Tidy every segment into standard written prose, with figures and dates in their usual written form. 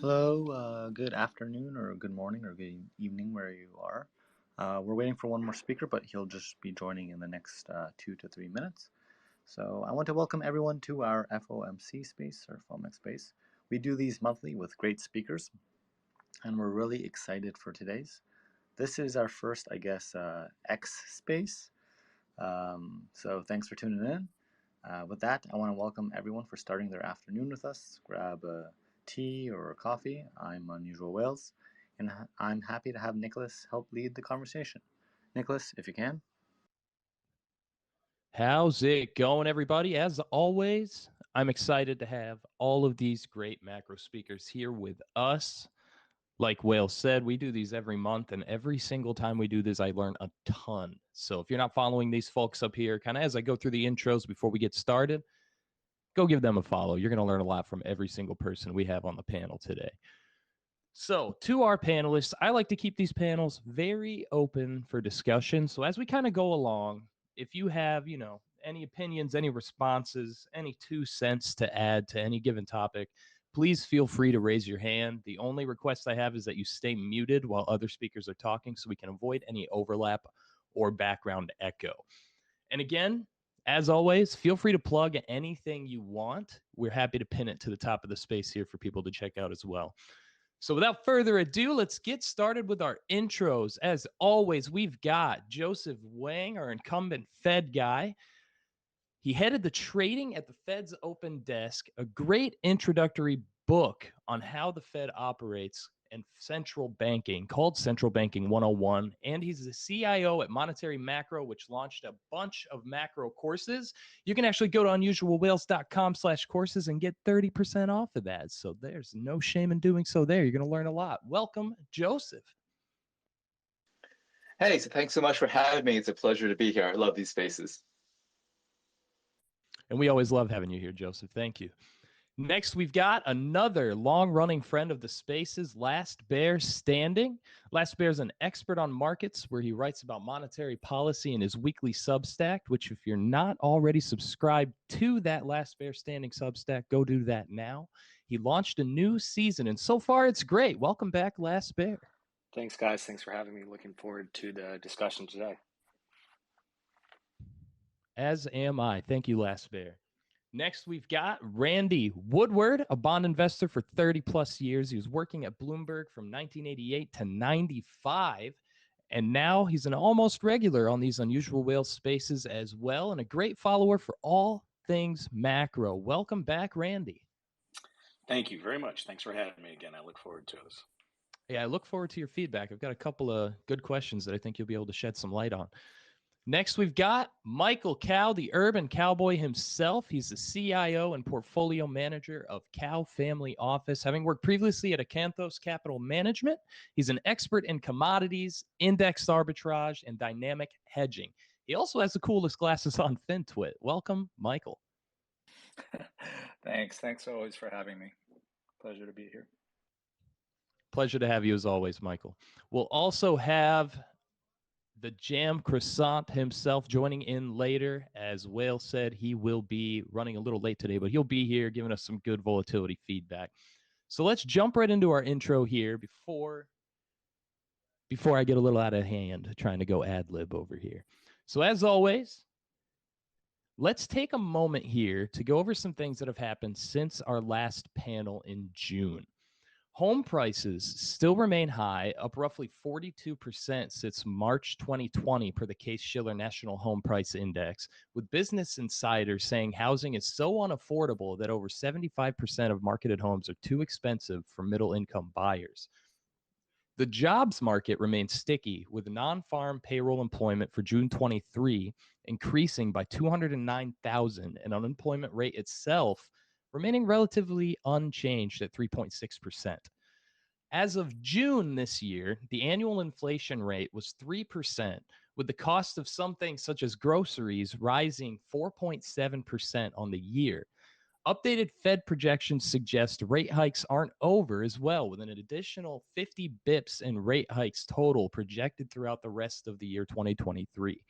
Hello, good afternoon or good morning or good evening where you are. We're waiting for one more speaker, but he'll just be joining in the next 2 to 3 minutes. So I want to welcome everyone to our FOMC space or FOMX space. We do these monthly with great speakers, and we're really excited for today's. This is our first, I guess, X space. So thanks for tuning in. With that, I want to welcome everyone for starting their afternoon with us. Grab a tea or a coffee. I'm Unusual Wales, and I'm happy to have Nicholas help lead the conversation. Nicholas, if you can. How's it going, everybody? As always, I'm excited to have all of these great macro speakers here with us. Like Wales said, we do these every month, and every single time we do this, I learn a ton. So if you're not following these folks up here, kind of as I go through the intros before we get started, go give them a follow. You're going to learn a lot from every single person we have on the panel today. So, to our panelists, I like to keep these panels very open for discussion. So, as we kind of go along, if you have, any opinions, any responses, any 2 cents to add to any given topic, please feel free to raise your hand. The only request I have is that you stay muted while other speakers are talking so we can avoid any overlap or background echo. And again, as always, feel free to plug anything you want. We're happy to pin it to the top of the space here for people to check out as well. So without further ado, let's get started with our intros. As always, we've got Joseph Wang, our incumbent Fed guy. He headed the trading at the Fed's open desk, a great introductory book on how the Fed operates and central banking called Central Banking 101. And he's the CIO at Monetary Macro, which launched a bunch of macro courses. You can actually go to unusualwhales.com/courses and get 30% off of that. So there's no shame in doing so there. You're going to learn a lot. Welcome, Joseph. Hey, so thanks so much for having me. It's a pleasure to be here. I love these spaces. And we always love having you here, Joseph. Thank you. Next, we've got another long-running friend of the spaces, Last Bear Standing. Last Bear is an expert on markets where he writes about monetary policy in his weekly Substack, which if you're not already subscribed to that Last Bear Standing Substack, go do that now. He launched a new season, and so far it's great. Welcome back, Last Bear. Thanks, guys. Thanks for having me. Looking forward to the discussion today. As am I. Thank you, Last Bear. Next, we've got Randy Woodward, a bond investor for 30 plus years. He was working at Bloomberg from 1988 to 95. And now he's an almost regular on these Unusual Whales spaces as well, and a great follower for all things macro. Welcome back, Randy. Thank you very much. Thanks for having me again. I look forward to this. Yeah, I look forward to your feedback. I've got a couple of good questions that I think you'll be able to shed some light on. Next, we've got Michael Cow, the urban cowboy himself. He's the CIO and portfolio manager of Cow Family Office. Having worked previously at Acanthos Capital Management, he's an expert in commodities, index arbitrage, and dynamic hedging. He also has the coolest glasses on FinTwit. Welcome, Michael. Thanks always for having me. Pleasure to be here. Pleasure to have you as always, Michael. We'll also have the Jam Croissant himself joining in later. As Whale said, he will be running a little late today, but he'll be here giving us some good volatility feedback. So let's jump right into our intro here before I get a little out of hand trying to go ad lib over here. So as always, let's take a moment here to go over some things that have happened since our last panel in June. Home prices still remain high, up roughly 42% since March 2020 per the Case-Shiller National Home Price Index, with Business Insider saying housing is so unaffordable that over 75% of marketed homes are too expensive for middle-income buyers. The jobs market remains sticky, with non-farm payroll employment for June 23 increasing by 209,000, and unemployment rate itself remaining relatively unchanged at 3.6%. As of June this year, the annual inflation rate was 3%, with the cost of some things such as groceries rising 4.7% on the year. Updated Fed projections suggest rate hikes aren't over as well, with an additional 50 bips in rate hikes total projected throughout the rest of the year 2023.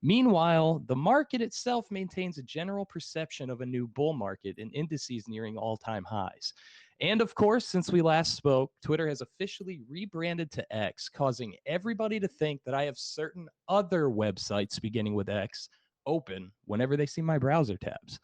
Meanwhile, the market itself maintains a general perception of a new bull market and indices nearing all-time highs. And of course, since we last spoke, Twitter has officially rebranded to X, causing everybody to think that I have certain other websites beginning with X open whenever they see my browser tabs.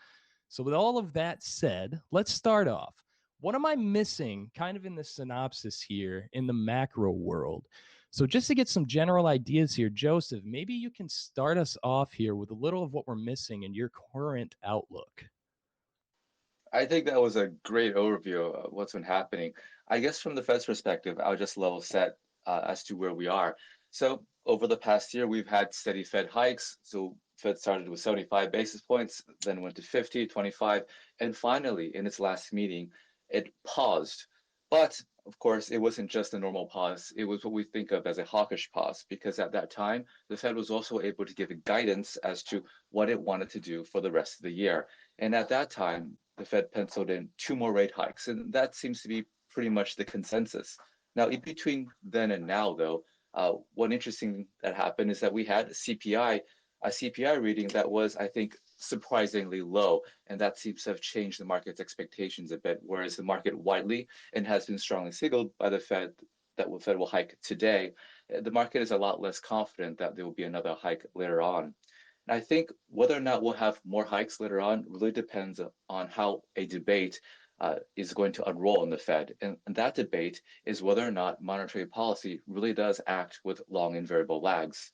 So with all of that said, let's start off. What am I missing kind of in the synopsis here in the macro world? So just to get some general ideas here, Joseph, maybe you can start us off here with a little of what we're missing in your current outlook. I think that was a great overview of what's been happening. I guess from the Fed's perspective, I'll just level set as to where we are. So over the past year, we've had steady Fed hikes. So Fed started with 75 basis points, then went to 50, 25, and finally, in its last meeting, it paused. But of course, it wasn't just a normal pause. It was what we think of as a hawkish pause, because at that time, the Fed was also able to give a guidance as to what it wanted to do for the rest of the year. And at that time, the Fed penciled in 2 more rate hikes, and that seems to be pretty much the consensus. Now, in between then and now, though, one interesting that happened is that we had a CPI reading that was, I think, surprisingly low, and that seems to have changed the market's expectations a bit, whereas the market widely and has been strongly signaled by the Fed that the Fed will hike today, the market is a lot less confident that there will be another hike later on. And I think whether or not we'll have more hikes later on really depends on how a debate is going to unroll in the Fed. And that debate is whether or not monetary policy really does act with long and variable lags.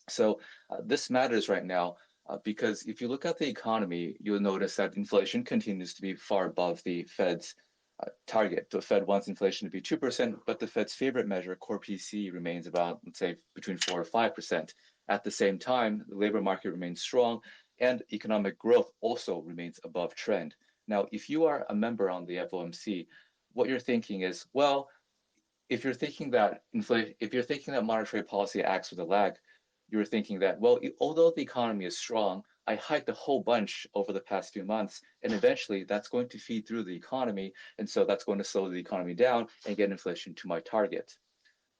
So this matters right now because if you look at the economy, you'll notice that inflation continues to be far above the Fed's target. The Fed wants inflation to be 2%, but the Fed's favorite measure, core PCE, remains about, let's say, between 4 or 5%. At the same time, the labor market remains strong and economic growth also remains above trend. Now, if you are a member on the FOMC, what you're thinking is, well, if you're thinking that monetary policy acts with a lag, you're thinking that, well, although the economy is strong, I hiked a whole bunch over the past few months, and eventually that's going to feed through the economy, and so that's going to slow the economy down and get inflation to my target.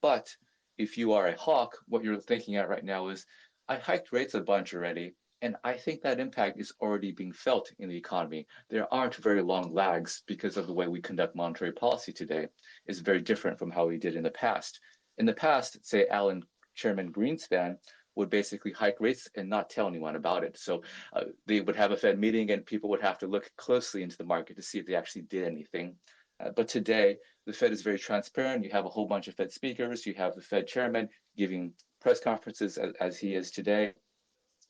But if you are a hawk, what you're thinking at right now is, I hiked rates a bunch already, and I think that impact is already being felt in the economy. There aren't very long lags because of the way we conduct monetary policy today. It's very different from how we did in the past. In the past, say Chairman Greenspan would basically hike rates and not tell anyone about it. So they would have a Fed meeting and people would have to look closely into the market to see if they actually did anything. But today, the Fed is very transparent. You have a whole bunch of Fed speakers. You have the Fed chairman giving press conferences as he is today.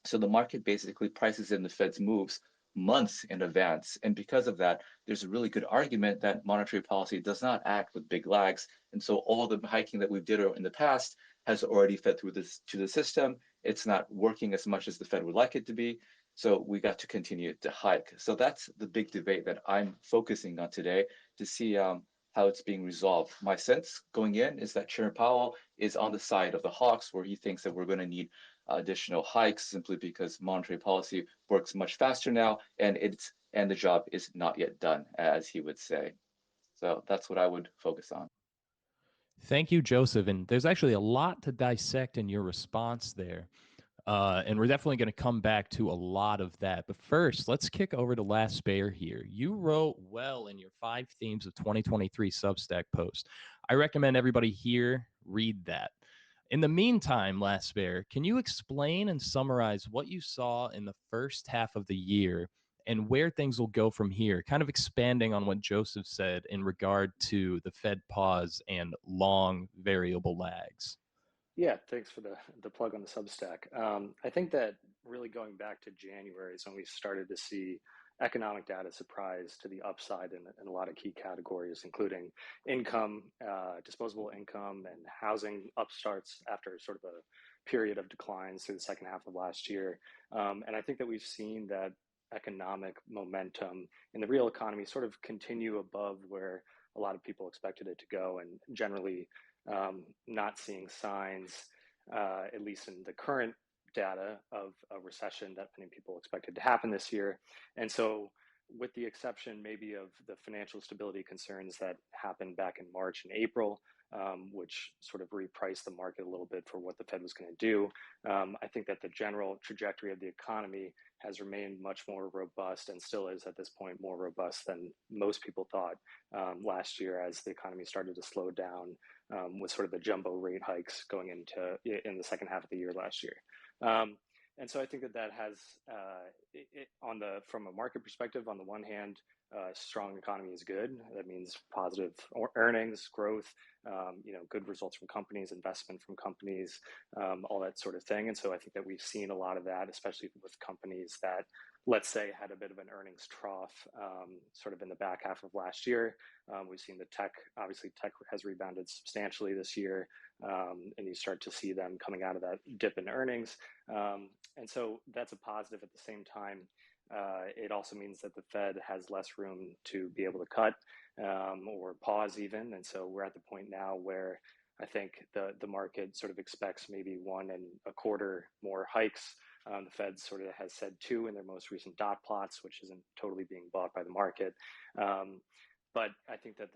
So the market basically prices in the Fed's moves months in advance. And because of that, there's a really good argument that monetary policy does not act with big lags. And so all the hiking that we did in the past has already fed through to the system. It's not working as much as the Fed would like it to be. So we got to continue to hike. So that's the big debate that I'm focusing on today to see how it's being resolved. My sense going in is that Chairman Powell is on the side of the hawks, where he thinks that we're going to need additional hikes simply because monetary policy works much faster now, and the job is not yet done, as he would say. So that's what I would focus on. Thank you, Joseph. And there's actually a lot to dissect in your response there. And we're definitely going to come back to a lot of that. But first, let's kick over to Last Bear here. You wrote well in your 5 themes of 2023 Substack post. I recommend everybody here read that. In the meantime, Last Bear, can you explain and summarize what you saw in the first half of the year and where things will go from here, kind of expanding on what Joseph said in regard to the Fed pause and long variable lags? Yeah, thanks for the plug on the Substack. I think that really going back to January is when we started to see economic data surprise to the upside in a lot of key categories, including income, disposable income, and housing upstarts after sort of a period of declines through the second half of last year. And I think that we've seen that economic momentum in the real economy sort of continue above where a lot of people expected it to go, and generally not seeing signs, at least in the current data, of a recession that many people expected to happen this year. And so, with the exception maybe of the financial stability concerns that happened back in March and April, which sort of repriced the market a little bit for what the Fed was going to do. I think that the general trajectory of the economy has remained much more robust and still is at this point more robust than most people thought last year as the economy started to slow down with sort of the jumbo rate hikes going into in the second half of the year last year. And so I think that has, from a market perspective, on the one hand, strong economy is good. That means positive earnings, growth, good results from companies, investment from companies, all that sort of thing. And so I think that we've seen a lot of that, especially with companies that, let's say, had a bit of an earnings trough sort of in the back half of last year. We've seen obviously tech has rebounded substantially this year, and you start to see them coming out of that dip in earnings. And so that's a positive. At the same time, it also means that the Fed has less room to be able to cut or pause even. And so we're at the point now where I think the market sort of expects maybe 1.25 more hikes. The Fed sort of has said 2 in their most recent dot plots, which isn't totally being bought by the market. But I think that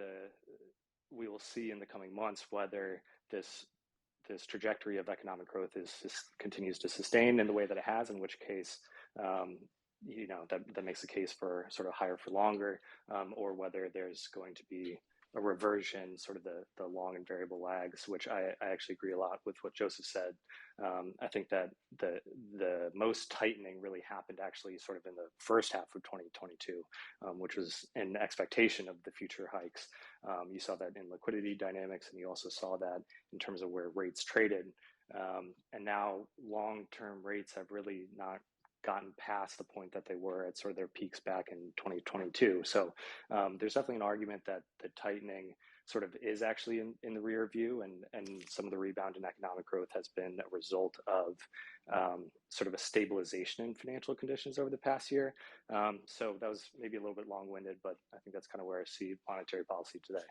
we will see in the coming months whether this trajectory of economic growth continues to sustain in the way that it has, in which case, that makes the case for sort of higher for longer, or whether there's going to be a reversion, sort of the long and variable lags, which I actually agree a lot with what Joseph said. I think that the most tightening really happened actually sort of in the first half of 2022, which was in expectation of the future hikes. You saw that in liquidity dynamics, and you also saw that in terms of where rates traded. And now long-term rates have really not gotten past the point that they were at sort of their peaks back in 2022. So there's definitely an argument that the tightening sort of is actually in the rear view, and some of the rebound in economic growth has been a result of sort of a stabilization in financial conditions over the past year. So that was maybe a little bit long-winded, but I think that's kind of where I see monetary policy today.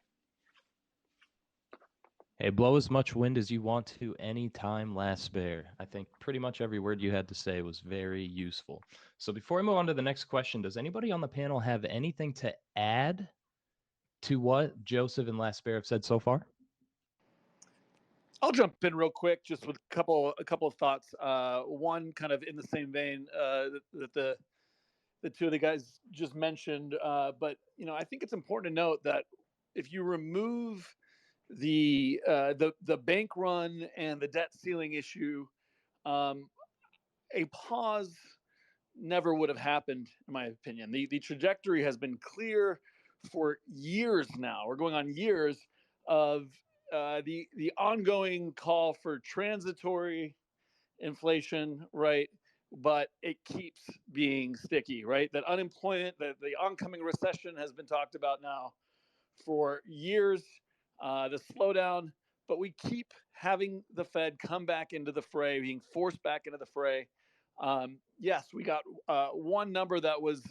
Hey, blow as much wind as you want to anytime, Last Bear. I think pretty much every word you had to say was very useful. So before I move on to the next question, does anybody on the panel have anything to add to what Joseph and Last Bear have said so far? I'll jump in real quick, just with a couple of thoughts. One kind of in the same vein that the two of the guys just mentioned, but I think it's important to note that if you remove the bank run and the debt ceiling issue, a pause never would have happened, in my opinion. The trajectory has been clear for years now. We're going on years of the ongoing call for transitory inflation, right? But it keeps being sticky, right? That unemployment, the oncoming recession has been talked about now for years. The slowdown, but we keep having the Fed come back into the fray, being forced back into the fray. Yes, we got one number that was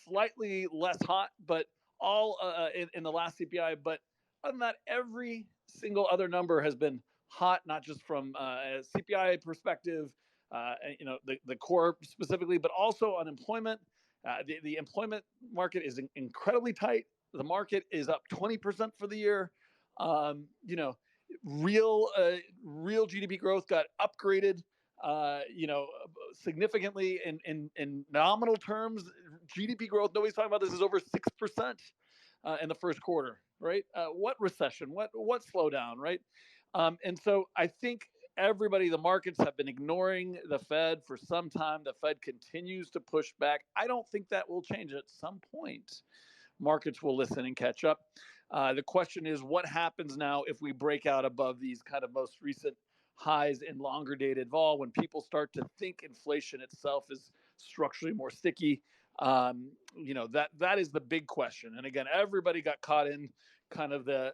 slightly less hot, but all in the last CPI. But other than that, every single other number has been hot, not just from a CPI perspective, the core specifically, but also unemployment. The employment market is incredibly tight. The market is up 20% for the year. Real GDP growth got upgraded, significantly in nominal terms. GDP growth, nobody's talking about this, is over 6% in the first quarter, right? What recession? What slowdown, right? And so I think the markets have been ignoring the Fed for some time. The Fed continues to push back. I don't think that will change at some point. Markets will listen and catch up. The question is, what happens now if we break out above these kind of most recent highs in longer dated vol, when people start to think inflation itself is structurally more sticky? That is the big question. And again, everybody got caught in kind of the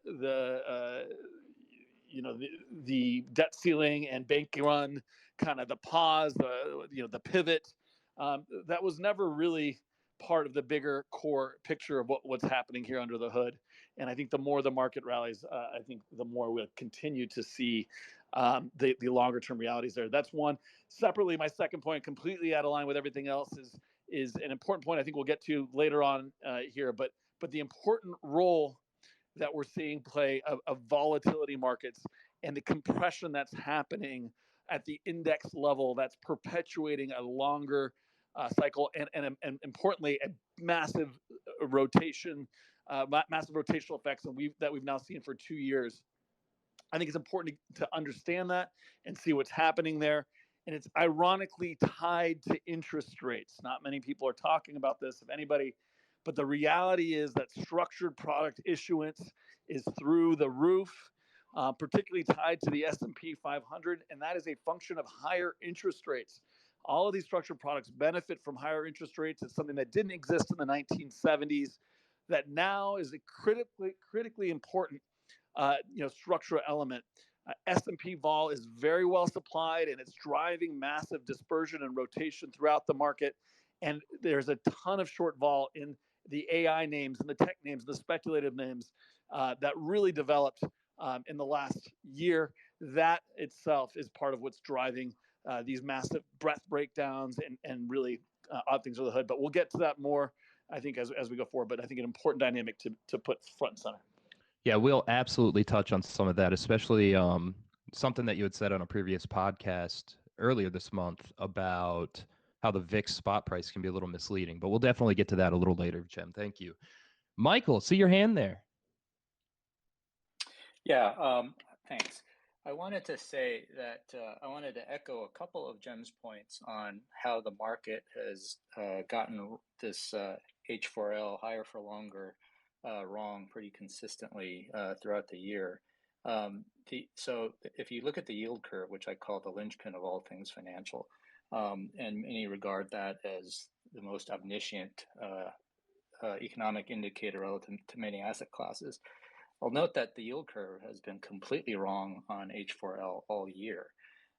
debt ceiling and bank run, kind of the pause, the pivot. That was never really part of the bigger core picture of what's happening here under the hood. And I think the more the market rallies, I think the more we'll continue to see the longer term realities there. That's one. Separately, my second point, completely out of line with everything else, is an important point I think we'll get to later on here. But the important role that we're seeing play of volatility markets and the compression that's happening at the index level that's perpetuating a longer cycle and importantly a massive rotation, massive rotational effects that we've now seen for 2 years. I think it's important to understand that and see what's happening there. And it's ironically tied to interest rates. Not many people are talking about this, if anybody, but the reality is that structured product issuance is through the roof, particularly tied to the S&P 500, and that is a function of higher interest rates. All of these structured products benefit from higher interest rates. It's something that didn't exist in the 1970s, that now is a critically important structural element. S&P vol is very well supplied, and it's driving massive dispersion and rotation throughout the market. And there's a ton of short vol in the AI names and the tech names, the speculative names that really developed in the last year. That itself is part of what's driving these massive breadth breakdowns and really odd things under the hood. But we'll get to that more, I think, as we go forward. But I think an important dynamic to put front and center. Yeah, we'll absolutely touch on some of that, especially something that you had said on a previous podcast earlier this month about how the VIX spot price can be a little misleading. But we'll definitely get to that a little later, Jem. Thank you. Michael, see your hand there. Yeah, thanks. I wanted to say that I wanted to echo a couple of Jem's points on how the market has gotten this H4L, higher for longer, wrong pretty consistently throughout the year. So if you look at the yield curve, which I call the linchpin of all things financial, and many regard that as the most omniscient economic indicator relative to many asset classes, I'll note that the yield curve has been completely wrong on H4L all year.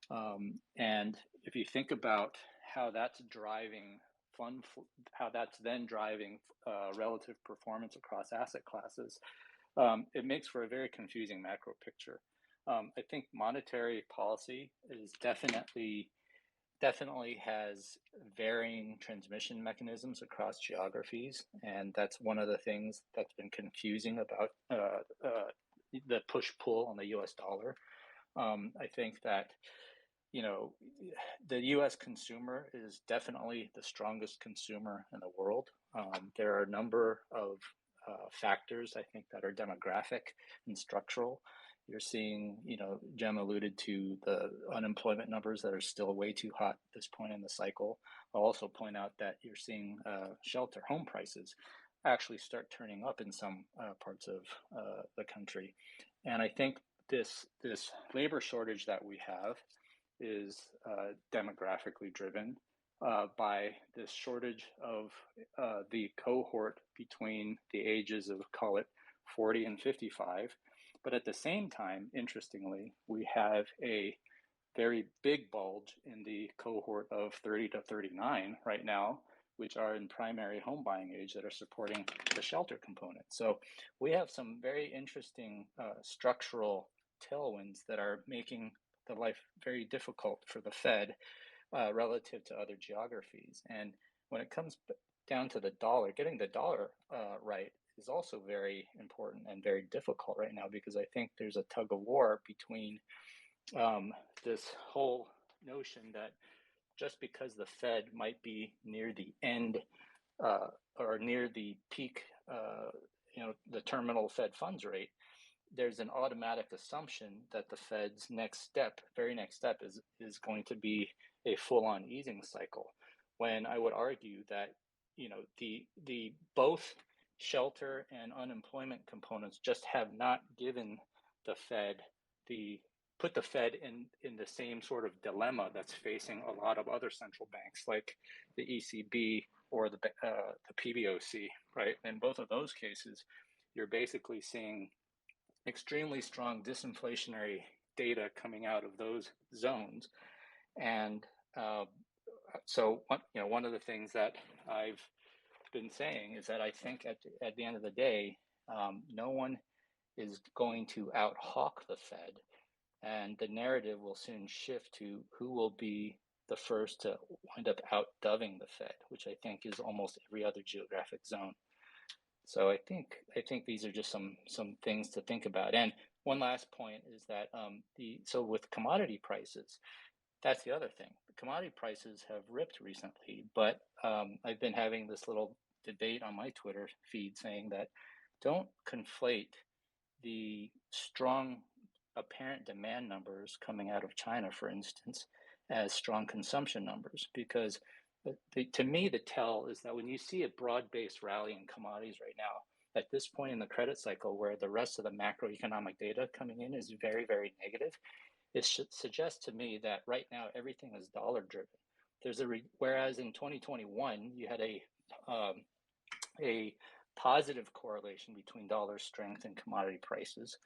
And if you think about how that's driving how that's then driving relative performance across asset classes, it makes for a very confusing macro picture. I think monetary policy is definitely has varying transmission mechanisms across geographies, and that's one of the things that's been confusing about the push-pull on the U.S. dollar. I think that the U.S. consumer is definitely the strongest consumer in the world. There are a number of factors, I think, that are demographic and structural. You're seeing, Jem alluded to the unemployment numbers that are still way too hot at this point in the cycle. I'll also point out that you're seeing shelter home prices actually start turning up in some parts of the country. And I think this labor shortage that we have is demographically driven by this shortage of the cohort between the ages of, call it, 40 and 55. But at the same time, interestingly, we have a very big bulge in the cohort of 30 to 39 right now, which are in primary home buying age that are supporting the shelter component. So we have some very interesting structural tailwinds that are making the life very difficult for the Fed relative to other geographies. And when it comes down to the dollar, getting the dollar right is also very important and very difficult right now, because I think there's a tug of war between this whole notion that just because the Fed might be near the end or near the peak, the terminal Fed funds rate, there's an automatic assumption that the Fed's very next step is going to be a full-on easing cycle. When I would argue that, the both shelter and unemployment components just have not given the Fed put the Fed in the same sort of dilemma that's facing a lot of other central banks like the ECB or the PBOC, right? In both of those cases, you're basically seeing extremely strong disinflationary data coming out of those zones. And so one of the things that I've been saying is that I think at the end of the day, no one is going to out-hawk the Fed, and the narrative will soon shift to who will be the first to wind up out-doving the Fed, which I think is almost every other geographic zone. So I think these are just some things to think about. And one last point is that so with commodity prices, that's the other thing. The commodity prices have ripped recently, but I've been having this little debate on my Twitter feed saying that don't conflate the strong apparent demand numbers coming out of China, for instance, as strong consumption numbers, because to me, the tell is that when you see a broad-based rally in commodities right now, at this point in the credit cycle where the rest of the macroeconomic data coming in is very, very negative, it should suggest to me that right now everything is dollar driven. Whereas in 2021 you had a positive correlation between dollar strength and commodity prices,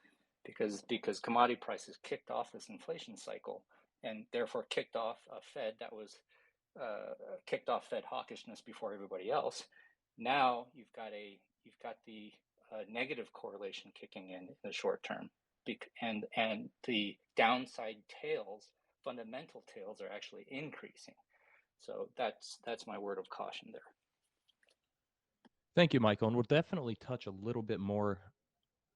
because commodity prices kicked off this inflation cycle and therefore kicked off a Fed that was kicked off Fed hawkishness before everybody else. Now you've got the negative correlation kicking in the short term, and the downside tails, fundamental tails, are actually increasing. So that's my word of caution there. Thank you, Michael. And we'll definitely touch a little bit more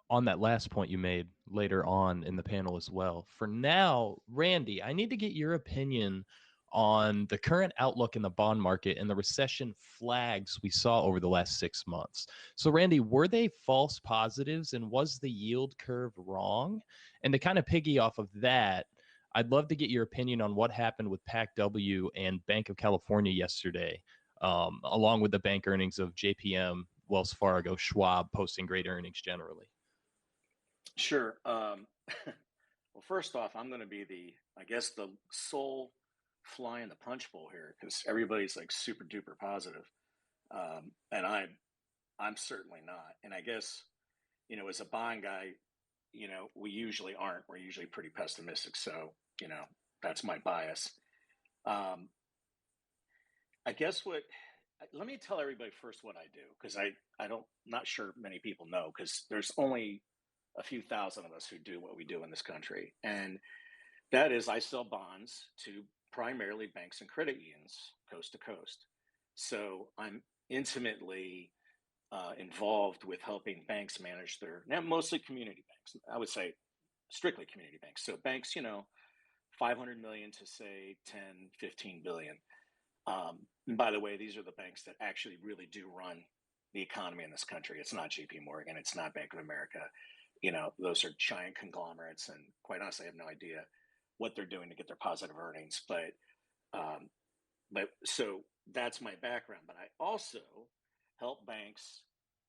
on that last point you made later on in the panel as well. For now, Randy, I need to get your opinion on the current outlook in the bond market and the recession flags we saw over the last 6 months. So, Randy, were they false positives, and was the yield curve wrong? And to kind of piggy off of that, I'd love to get your opinion on what happened with PACW and Bank of California yesterday, along with the bank earnings of JPM, Wells Fargo, Schwab posting great earnings generally. Sure. Well, first off, I'm going to be the sole fly in the punch bowl here, because everybody's like super duper positive, and I'm certainly not. And I guess, as a bond guy, we usually aren't. We're usually pretty pessimistic. So that's my bias. I guess let me tell everybody first what I do, because not sure many people know, because there's only a few thousand of us who do what we do in this country. And that is, I sell bonds to primarily banks and credit unions coast to coast. So I'm intimately involved with helping banks manage now mostly community banks. I would say strictly community banks. So banks, 500 million to say 10, 15 billion. And by the way, these are the banks that actually really do run the economy in this country. It's not JP Morgan. It's not Bank of America. Those are giant conglomerates, and quite honestly, I have no idea what they're doing to get their positive earnings. But so that's my background. But I also help banks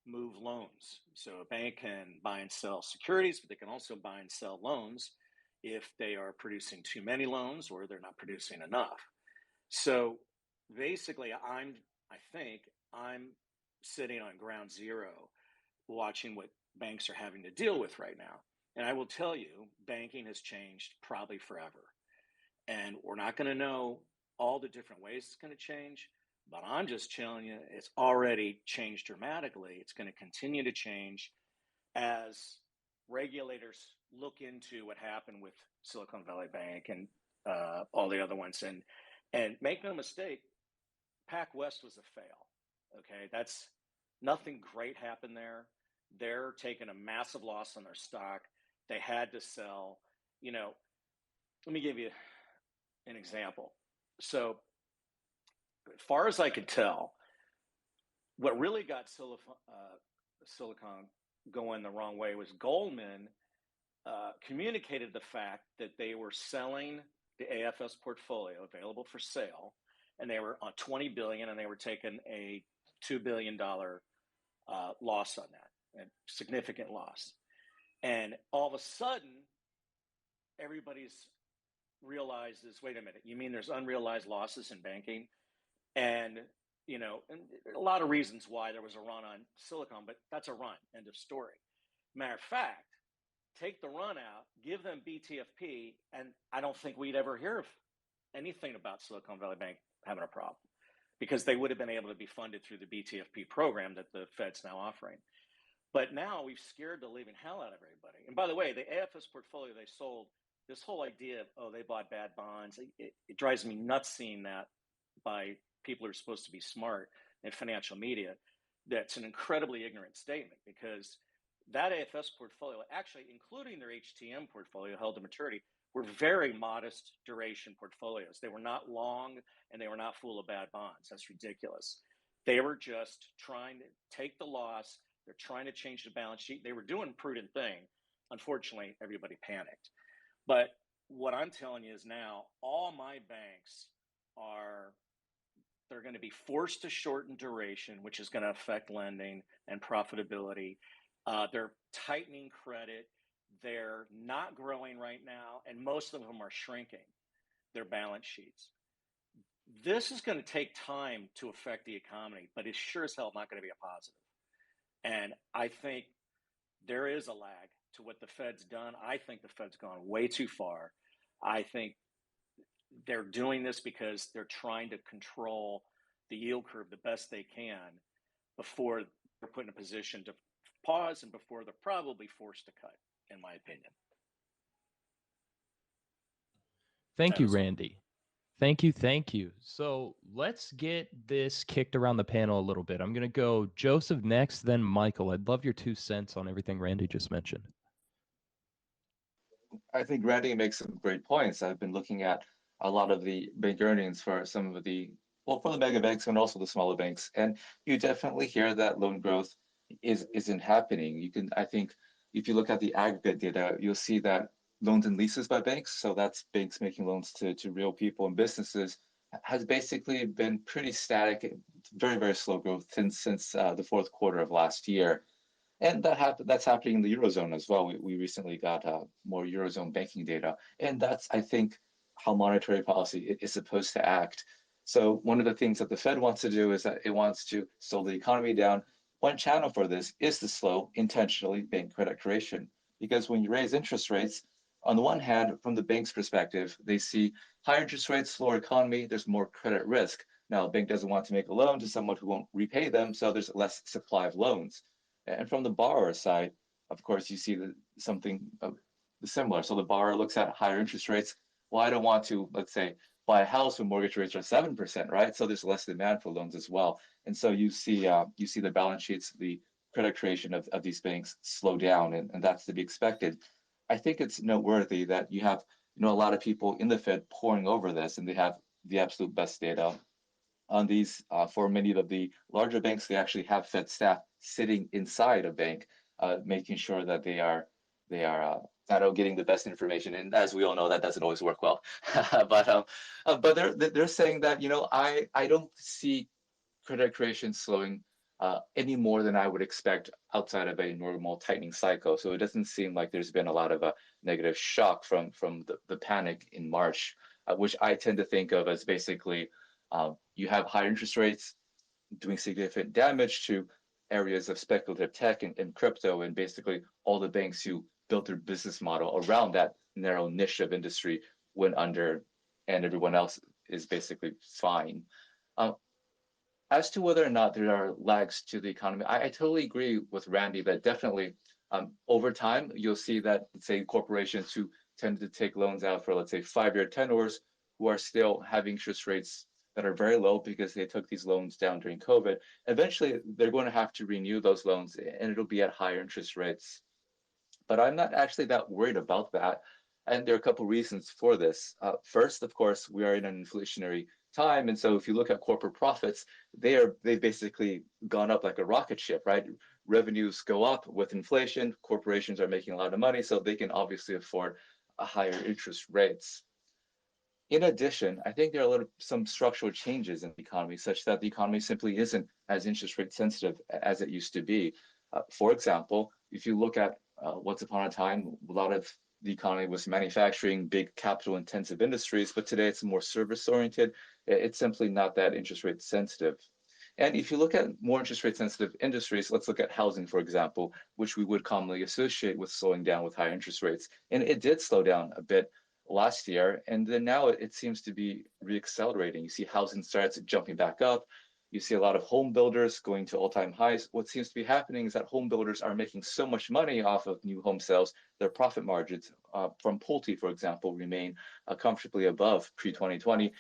move loans. So a bank can buy and sell securities, but they can also buy and sell loans if they are producing too many loans or they're not producing enough. So basically, I think I'm sitting on ground zero watching what banks are having to deal with right now. And I will tell you, banking has changed probably forever. And we're not going to know all the different ways it's going to change, but I'm just telling you, it's already changed dramatically. It's going to continue to change as regulators look into what happened with Silicon Valley Bank and all the other ones. And make no mistake, PacWest was a fail. Okay, that's nothing great happened there. They're taking a massive loss on their stock. They had to sell. Let me give you an example. So, as far as I could tell, what really got Silicon going the wrong way was Goldman communicated the fact that they were selling the AFS portfolio available for sale, and they were on $20 billion, and they were taking a $2 billion loss on that, a significant loss. And all of a sudden, everybody's realizes, wait a minute, you mean there's unrealized losses in banking? And, and a lot of reasons why there was a run on Silicon, but that's a run, end of story. Matter of fact, take the run out, give them BTFP, and I don't think we'd ever hear of anything about Silicon Valley Bank having a problem, because they would have been able to be funded through the BTFP program that the Fed's now offering. But now we've scared the living hell out of everybody. And by the way, the AFS portfolio they sold, this whole idea of, they bought bad bonds, it drives me nuts seeing that by people who are supposed to be smart in financial media. that's an incredibly ignorant statement, because that AFS portfolio, actually including their HTM portfolio held to maturity, were very modest duration portfolios. They were not long and they were not full of bad bonds. That's ridiculous. They were just trying to take the loss. They're trying to change the balance sheet. They were doing a prudent thing. Unfortunately, everybody panicked. But what I'm telling you is now all my banks they're going to be forced to shorten duration, which is going to affect lending and profitability. They're tightening credit. They're not growing right now, and most of them are shrinking their balance sheets. This is going to take time to affect the economy, but it's sure as hell not going to be a positive. And I think there is a lag to what the Fed's done. I think the Fed's gone way too far. I think they're doing this because they're trying to control the yield curve the best they can before they're put in a position to pause and before they're probably forced to cut, in my opinion. Thank you, Randy. Thank you. So let's get this kicked around the panel a little bit. I'm going to go Joseph next, then Michael. I'd love your 2 cents on everything Randy just mentioned. I think Randy makes some great points. I've been looking at a lot of the bank earnings for some of the, well, for the mega banks and also the smaller banks. And you definitely hear that loan growth isn't happening. You can, I think, if you look at the aggregate data, you'll see that loans and leases by banks, so that's banks making loans to real people and businesses, has basically been pretty static, very, very slow growth since the fourth quarter of last year. And that's happening in the Eurozone as well. We recently got more Eurozone banking data. And that's, I think, how monetary policy is supposed to act. So one of the things that the Fed wants to do is that it wants to slow the economy down. One channel for this is to slow intentionally bank credit creation. Because when you raise interest rates, on the one hand, from the bank's perspective, they see higher interest rates, slower economy, there's more credit risk. Now, a bank doesn't want to make a loan to someone who won't repay them, so there's less supply of loans. And from the borrower side, of course, you see something similar. So the borrower looks at higher interest rates. Well, I don't want to, let's say, buy a house when mortgage rates are 7%, right? So there's less demand for loans as well. And so you see the balance sheets, the credit creation of these banks slow down, and that's to be expected. I think it's noteworthy that you have a lot of people in the Fed poring over this, and they have the absolute best data on these. For many of the larger banks, they actually have Fed staff sitting inside a bank, making sure that they are getting the best information. And as we all know, that doesn't always work well. But they're saying that I don't see credit creation slowing any more than I would expect outside of a normal tightening cycle. So it doesn't seem like there's been a lot of a negative shock from the panic in March, which I tend to think of as basically you have higher interest rates doing significant damage to areas of speculative tech and crypto, and basically all the banks who built their business model around that narrow niche of industry went under, and everyone else is basically fine. As to whether or not there are lags to the economy, I totally agree with Randy that definitely over time, you'll see that, let's say, corporations who tend to take loans out for, let's say, 5-year tenors, who are still having interest rates that are very low because they took these loans down during COVID, eventually they're going to have to renew those loans, and it'll be at higher interest rates. But I'm not actually that worried about that. And there are a couple reasons for this. First, of course, we are in an inflationary time. And so if you look at corporate profits, they've basically gone up like a rocket ship, right? Revenues go up with inflation. Corporations are making a lot of money, so they can obviously afford higher interest rates. In addition, I think there are some structural changes in the economy such that the economy simply isn't as interest rate sensitive as it used to be. For example, if you look at once upon a time, a lot of the economy was manufacturing, big capital intensive industries, but today it's more service oriented. It's simply not that interest rate sensitive. And if you look at more interest rate sensitive industries, let's look at housing, for example, which we would commonly associate with slowing down with higher interest rates. And it did slow down a bit last year, and then now it seems to be reaccelerating. You see housing starts jumping back up. You see a lot of home builders going to all-time highs. What seems to be happening is that home builders are making so much money off of new home sales, their profit margins from Pulte, for example, remain comfortably above pre-2020.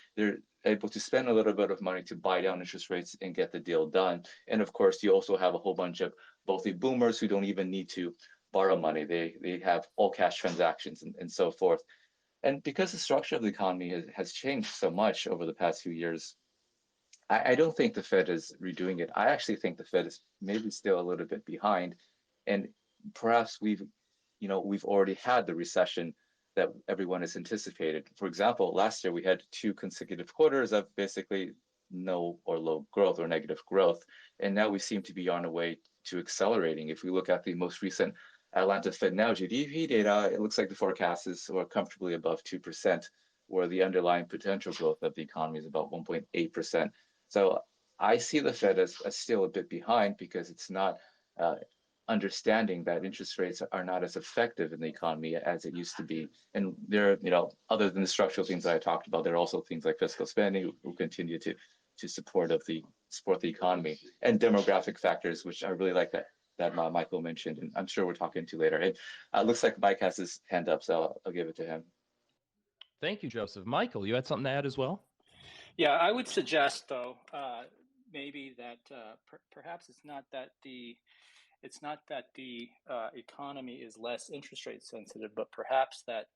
able to spend a little bit of money to buy down interest rates and get the deal done. And of course, you also have a whole bunch of wealthy boomers who don't even need to borrow money. They have all cash transactions and so forth. And because the structure of the economy has changed so much over the past few years, I don't think the Fed is redoing it. I actually think the Fed is maybe still a little bit behind, and perhaps we've already had the recession that everyone has anticipated. For example, last year we had 2 consecutive quarters of basically no or low growth or negative growth, and now we seem to be on a way to accelerating. If we look at the most recent Atlanta Fed Now GDP data, it looks like the forecast is comfortably above 2%, where the underlying potential growth of the economy is about 1.8%. So I see the Fed as still a bit behind because it's not understanding that interest rates are not as effective in the economy as it used to be. And there, other than the structural things that I talked about, there are also things like fiscal spending who continue to support the economy, and demographic factors, which I really like that Michael mentioned, and I'm sure we're talking to later. It looks like Mike has his hand up, so I'll give it to him. Thank you, Joseph. Michael, you had something to add as well? Yeah, I would suggest, though, maybe that perhaps it's not that the economy is less interest rate sensitive, but perhaps that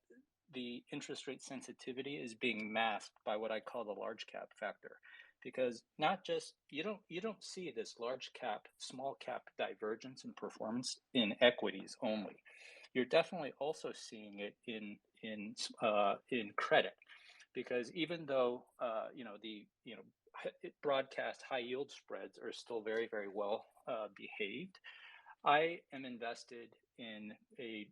the interest rate sensitivity is being masked by what I call the large cap factor, because not just you don't see this large cap, small cap divergence in performance in equities only. You're definitely also seeing it in credit. Because even though broadcast high yield spreads are still very, very well behaved, I am invested in an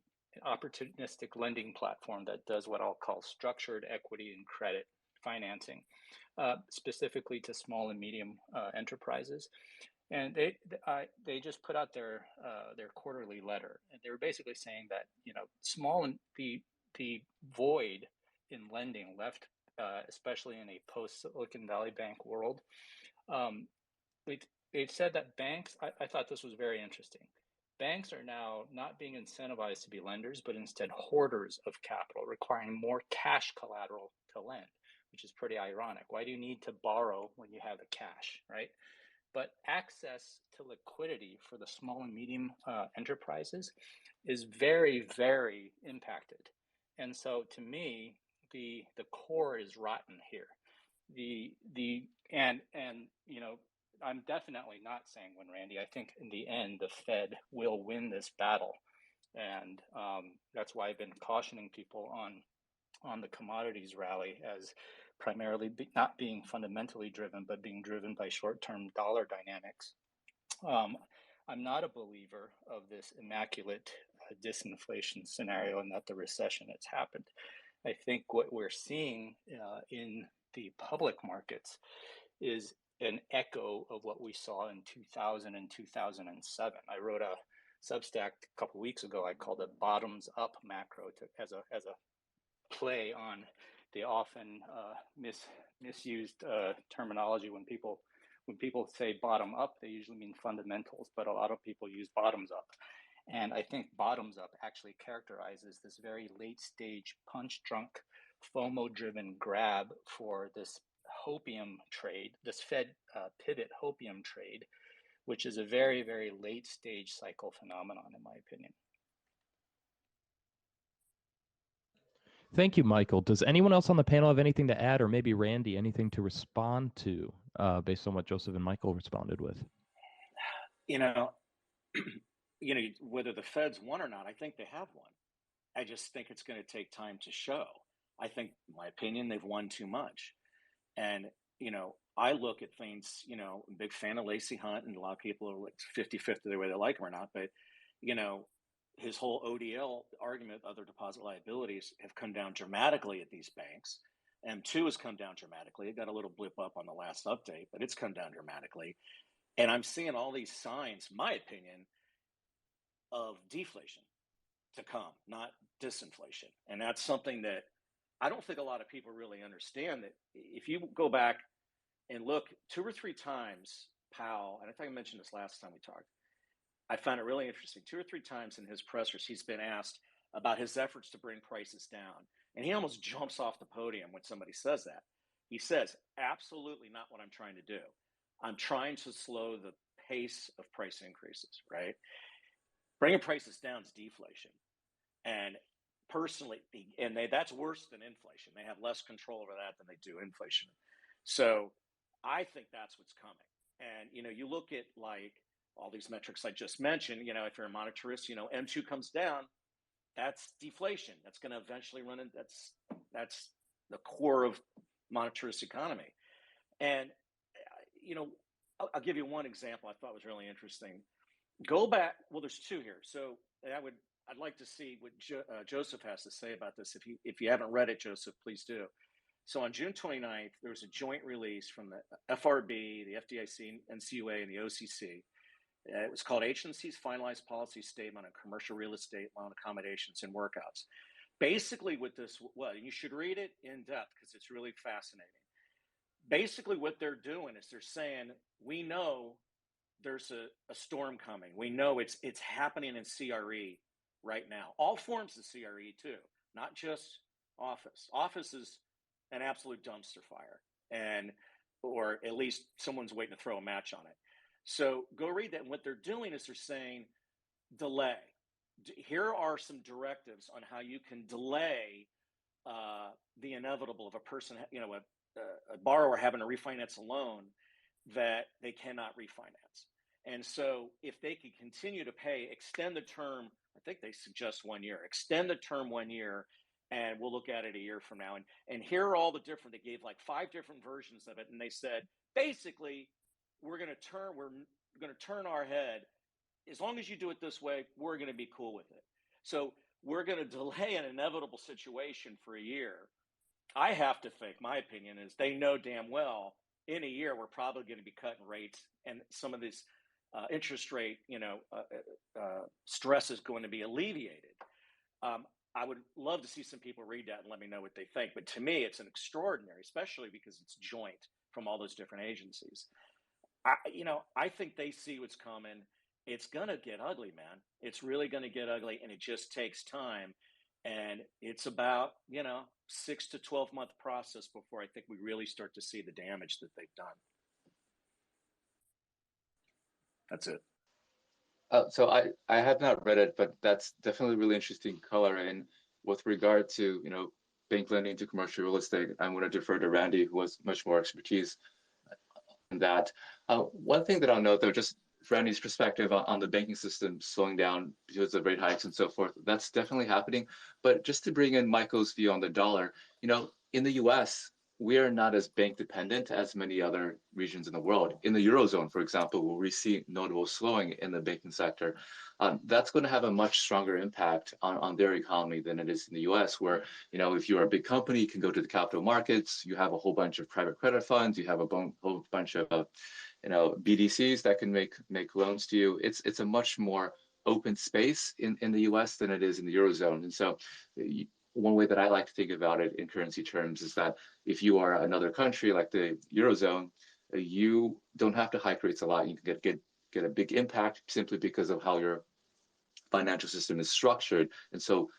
opportunistic lending platform that does what I'll call structured equity and credit financing, specifically to small and medium enterprises. And they just put out their quarterly letter, and they were basically saying that small and the void in lending left, especially in a post-Silicon Valley Bank world. They've said that banks, I thought this was very interesting. Banks are now not being incentivized to be lenders, but instead hoarders of capital, requiring more cash collateral to lend, which is pretty ironic. Why do you need to borrow when you have the cash, right? But access to liquidity for the small and medium enterprises is very, very impacted. And so to me, the core is rotten here. I'm definitely not sanguine, Randy. I think in the end, the Fed will win this battle. And that's why I've been cautioning people on the commodities rally as primarily not being fundamentally driven, but being driven by short-term dollar dynamics. I'm not a believer of this immaculate disinflation scenario and that the recession has happened. I think what we're seeing in the public markets is an echo of what we saw in 2000 and 2007. I wrote a Substack a couple of weeks ago. I called it bottoms up macro as a play on the often misused terminology. When people say bottom up, they usually mean fundamentals, but a lot of people use bottoms up. And I think bottoms up actually characterizes this very late stage punch drunk, FOMO driven grab for this hopium trade, this Fed pivot hopium trade, which is a very, very late stage cycle phenomenon, in my opinion. Thank you, Michael. Does anyone else on the panel have anything to add, or maybe Randy, anything to respond to based on what Joseph and Michael responded with? Whether the Fed's won or not, I think they have won. I just think it's going to take time to show. I think, in my opinion, they've won too much. And, I look at things, I'm a big fan of Lacey Hunt, and a lot of people are like 50-50 the way they like him or not. But, his whole ODL argument, other deposit liabilities, have come down dramatically at these banks. M2 has come down dramatically. It got a little blip up on the last update, but it's come down dramatically. And I'm seeing all these signs, my opinion, of deflation to come, not disinflation. And that's something that I don't think a lot of people really understand, that if you go back and look 2 or 3 times, Powell, and I think I mentioned this last time we talked, I found it really interesting. 2 or 3 times in his pressers, he's been asked about his efforts to bring prices down. And he almost jumps off the podium when somebody says that. He says, absolutely not what I'm trying to do. I'm trying to slow the pace of price increases, right? Bringing prices down is deflation. And personally, that's worse than inflation. They have less control over that than they do inflation. So I think that's what's coming. And, you look at like all these metrics I just mentioned, if you're a monetarist, M2 comes down, that's deflation. That's going to eventually run in. That's the core of monetarist economy. And, I'll give you one example I thought was really interesting. Go back. Well, there's two here. So I'd like to see what Joseph has to say about this. If you haven't read it, Joseph, please do. So on June 29th, there was a joint release from the FRB, the FDIC, NCUA, and the OCC. It was called Agency's Finalized Policy Statement on Commercial Real Estate Loan Accommodations and Workouts. Basically, what this was, and you should read it in depth because it's really fascinating. Basically, what they're doing is they're saying, we know there's a storm coming. We know it's happening in CRE right now. All forms of CRE too, not just office. Office is an absolute dumpster fire, or at least someone's waiting to throw a match on it. So go read that. And what they're doing is they're saying, delay. Here are some directives on how you can delay the inevitable of a person, a borrower having to refinance a loan that they cannot refinance. And so if they can continue to pay, extend the term, I think they suggest 1 year, extend the term 1 year, and we'll look at it a year from now. And here are all the different, they gave like 5 different versions of it. And they said, basically, we're going to turn our head. As long as you do it this way, we're going to be cool with it. So we're going to delay an inevitable situation for a year. I have to think, my opinion is they know damn well in a year, we're probably going to be cutting rates, and some of this interest rate, stress is going to be alleviated. I would love to see some people read that and let me know what they think. But to me, it's an extraordinary, especially because it's joint from all those different agencies. I think they see what's coming. It's going to get ugly, man. It's really going to get ugly, and it just takes time. And it's about, 6 to 12 month process before I think we really start to see the damage that they've done. That's it. So I have not read it, but that's definitely really interesting color. And with regard to, bank lending to commercial real estate, I'm going to defer to Randy, who has much more expertise in that. One thing that I'll note, though, just Randy's perspective on the banking system slowing down because of rate hikes and so forth, that's definitely happening. But just to bring in Michael's view on the dollar, in the US, we are not as bank dependent as many other regions in the world. In the Eurozone, for example, where we see notable slowing in the banking sector, that's going to have a much stronger impact on their economy than it is in the US, where, if you're a big company, you can go to the capital markets, you have a whole bunch of private credit funds, you have a whole bunch of BDCs that can make loans to you. It's a much more open space in the US than it is in the Eurozone. And so one way that I like to think about it in currency terms is that if you are another country like the Eurozone, you don't have to hike rates a lot. You can get a big impact simply because of how your financial system is structured. And so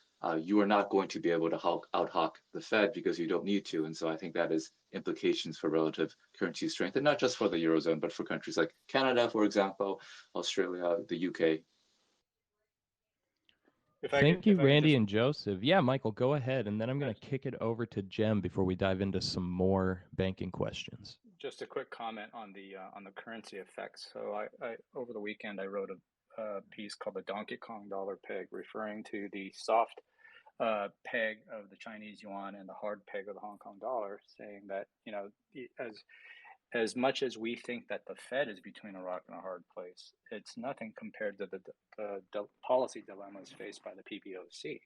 you are not going to be able to out-hawk the Fed because you don't need to. And so I think that is implications for relative currency strength, and not just for the Eurozone, but for countries like Canada, for example, Australia, the UK. Thank you, Randy and Joseph. Yeah, Michael, go ahead, and then I'm going to kick it over to Jem before we dive into some more banking questions. Just a quick comment on the currency effects. So I over the weekend I wrote a piece called the Donkey Kong dollar peg, referring to the soft peg of the Chinese yuan and the hard peg of the Hong Kong dollar, saying that as much as we think that the Fed is between a rock and a hard place, it's nothing compared to the policy dilemmas faced by the PBOC.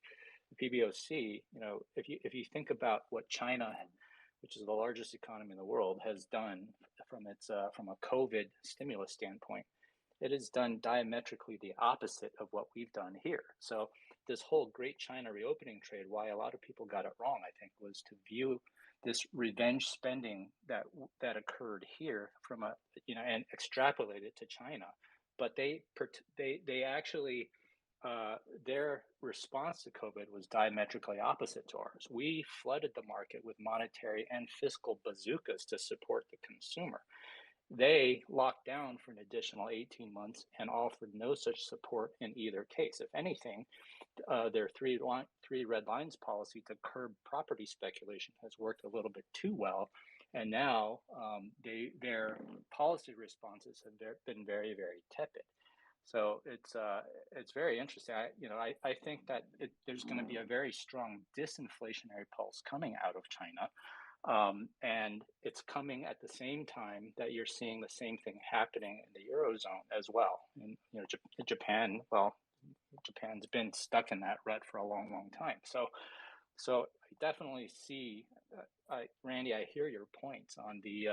The PBOC, if you think about what China, which is the largest economy in the world, has done from a COVID stimulus standpoint, it has done diametrically the opposite of what we've done here. So this whole Great China Reopening trade, why a lot of people got it wrong, I think, was to view this revenge spending that occurred here from and extrapolate it to China. But they actually their response to COVID was diametrically opposite to ours. We flooded the market with monetary and fiscal bazookas to support the consumer. They locked down for an additional 18 months and offered no such support in either case. If anything, their three red lines policy to curb property speculation has worked a little bit too well. And now their policy responses have been very, very tepid. So it's very interesting. I think that there's going to be a very strong disinflationary pulse coming out of China. And it's coming at the same time that you're seeing the same thing happening in the Eurozone as well. And Japan, well, Japan's been stuck in that rut for a long, long time. So I definitely see, Randy. I hear your points on the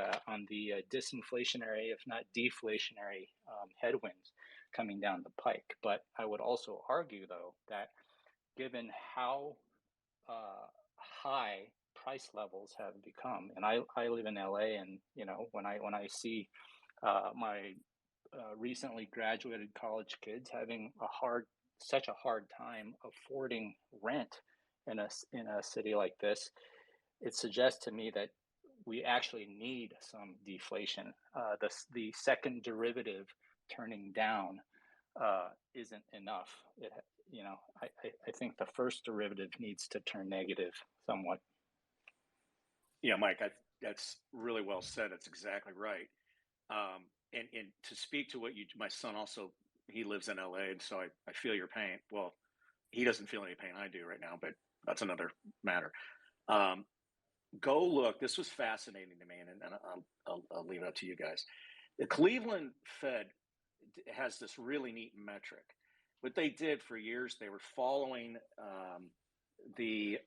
disinflationary, if not deflationary, headwinds coming down the pike. But I would also argue, though, that given how high price levels have become, and I live in LA, and when I see my recently graduated college kids having such a hard time affording rent in a city like this, it suggests to me that we actually need some deflation. The second derivative turning down isn't enough. I think the first derivative needs to turn negative somewhat. Yeah, Mike, that's really well said. That's exactly right. And to speak to my son also, he lives in LA, and so I feel your pain. Well, he doesn't feel any pain I do right now, but that's another matter. Go look. This was fascinating to me, and I'll leave it up to you guys. The Cleveland Fed has this really neat metric. What they did for years, they were following the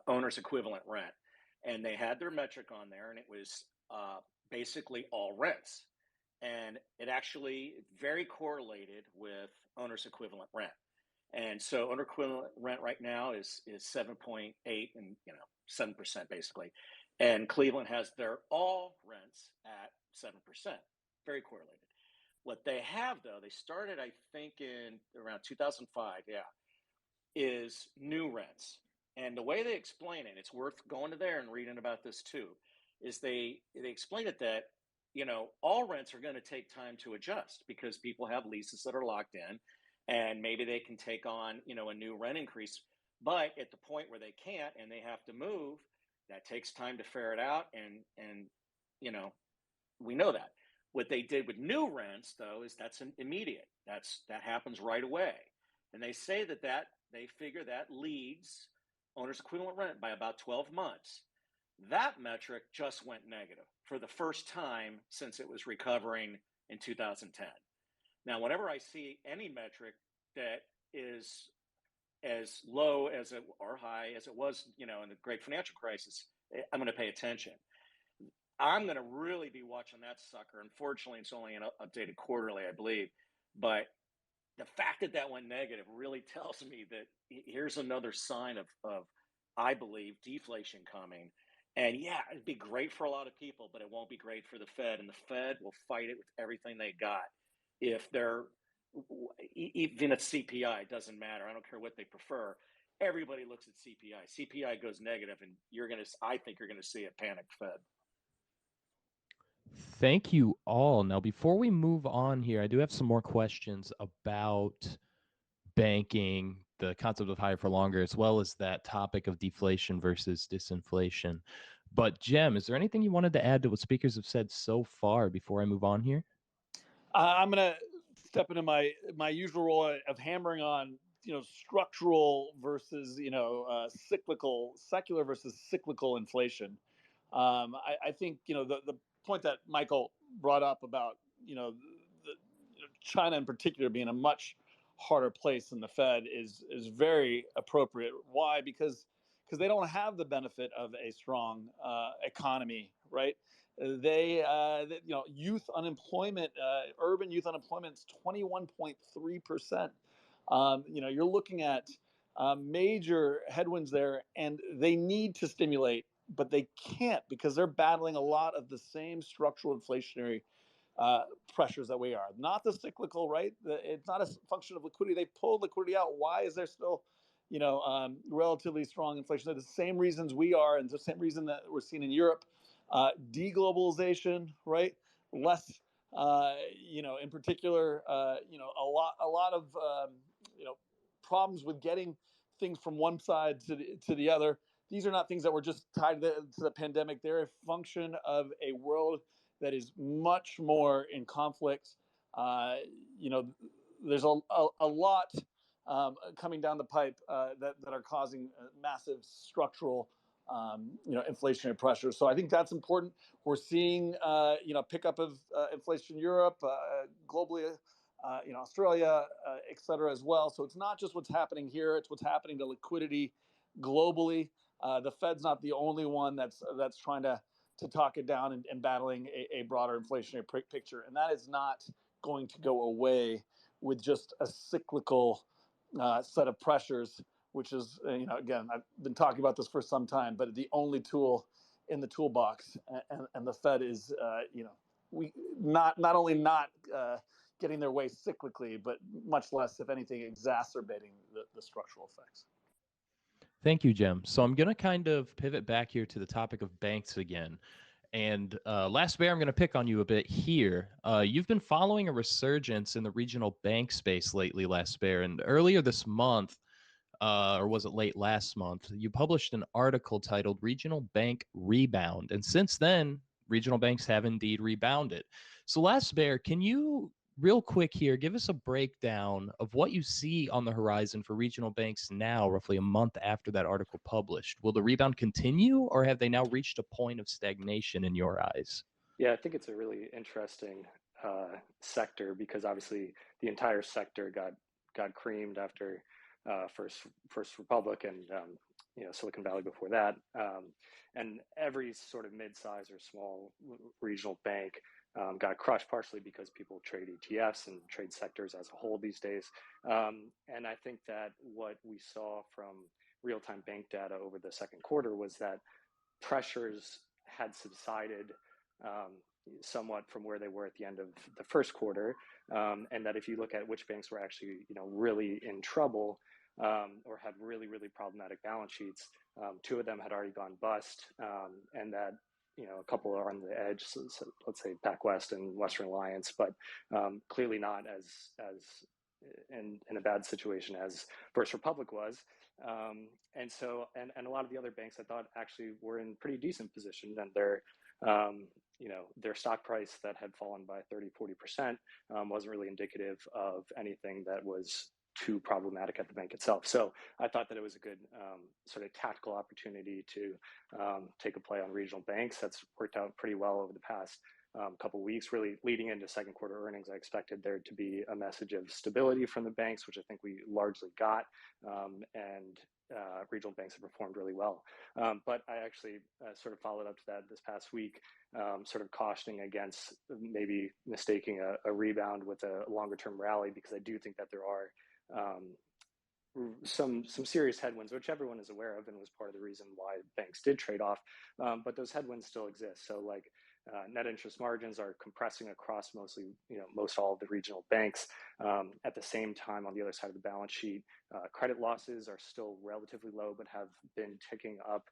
owner's equivalent rent, and they had their metric on there, and it was basically all rents. And it actually very correlated with owner's equivalent rent. And so owner equivalent rent right now is 7.8 and 7% basically. And Cleveland has their all rents at 7%, very correlated. What they have, though, they started, I think, in around 2005, is new rents. And the way they explain it, it's worth going to there and reading about this too, is they explain it that all rents are going to take time to adjust because people have leases that are locked in, and maybe they can take on, a new rent increase. But at the point where they can't and they have to move, that takes time to ferret out. And we know that. What they did with new rents, though, is that's an immediate. That happens right away. And they say that they figure that leads owner's equivalent rent by about 12 months. That metric just went negative for the first time since it was recovering in 2010. Now, whenever I see any metric that is as low as it or high as it was, in the great financial crisis, I'm going to pay attention. I'm going to really be watching that sucker. Unfortunately, it's only updated quarterly, I believe. But the fact that went negative really tells me that here's another sign of I believe, deflation coming. And yeah, it'd be great for a lot of people, but it won't be great for the Fed. And the Fed will fight it with everything they got. If they're, even at CPI, it doesn't matter. I don't care what they prefer. Everybody looks at CPI. CPI goes negative, and I think you're going to see a panicked Fed. Thank you all. Now, before we move on here, I do have some more questions about banking, the concept of higher for longer, as well as that topic of deflation versus disinflation. But Jem, is there anything you wanted to add to what speakers have said so far before I move on here? I'm going to step into my usual role of hammering on structural versus cyclical, secular versus cyclical inflation. I think the point that Michael brought up about China in particular being a much harder place than the Fed is very appropriate. Why? Because they don't have the benefit of a strong economy, right? Youth unemployment, urban youth unemployment is 21.3%. You're looking at major headwinds there, and they need to stimulate, but they can't because they're battling a lot of the same structural inflationary pressures that we are, not the cyclical, right? It's not a function of liquidity. They pulled liquidity out. Why is there still, relatively strong inflation? They're the same reasons we are, and the same reason that we're seeing in Europe. Deglobalization, right? Less, in particular, a lot of, problems with getting things from one side to the other. These are not things that were just tied to the pandemic. They're a function of a world that is much more in conflict. There's a lot coming down the pipe that are causing massive structural, inflationary pressures. So I think that's important. We're seeing, pickup of inflation in Europe, globally, Australia, et cetera, as well. So it's not just what's happening here; it's what's happening to liquidity globally. The Fed's not the only one that's trying to talk it down and battling a broader inflationary picture, and that is not going to go away with just a cyclical set of pressures, which is, again, I've been talking about this for some time, but the only tool in the toolbox, and the Fed is, we not only not getting their way cyclically, but much less, if anything, exacerbating the structural effects. Thank you, Jem. So I'm going to kind of pivot back here to the topic of banks again. And Last Bear, I'm going to pick on you a bit here. You've been following a resurgence in the regional bank space lately, Last Bear. And earlier this month, or was it late last month, you published an article titled Regional Bank Rebound. And since then, regional banks have indeed rebounded. So Last Bear, can you real quick here, give us a breakdown of what you see on the horizon for regional banks now, roughly a month after that article published. Will the rebound continue, or have they now reached a point of stagnation in your eyes? Yeah, I think it's a really interesting sector, because obviously the entire sector got creamed after First Republic and Silicon Valley before that, and every sort of mid-size or small regional bank got crushed, partially because people trade ETFs and trade sectors as a whole these days. And I think that what we saw from real-time bank data over the second quarter was that pressures had subsided somewhat from where they were at the end of the first quarter, and that if you look at which banks were actually really in trouble, or had really, really problematic balance sheets, two of them had already gone bust, and that a couple are on the edge, so let's say PacWest and Western Alliance, but clearly not as in a bad situation as First Republic was. And so a lot of the other banks I thought actually were in pretty decent position, and their stock price that had fallen by 30-40% wasn't really indicative of anything that was too problematic at the bank itself. So I thought that it was a good sort of tactical opportunity to take a play on regional banks. That's worked out pretty well over the past couple of weeks. Really leading into second quarter earnings, I expected there to be a message of stability from the banks, which I think we largely got, and regional banks have performed really well. But I actually sort of followed up to that this past week, sort of cautioning against maybe mistaking a rebound with a longer term rally, because I do think that there are some serious headwinds, which everyone is aware of and was part of the reason why banks did trade off. But those headwinds still exist. So like net interest margins are compressing across most all of the regional banks. At the same time, on the other side of the balance sheet, credit losses are still relatively low, but have been ticking up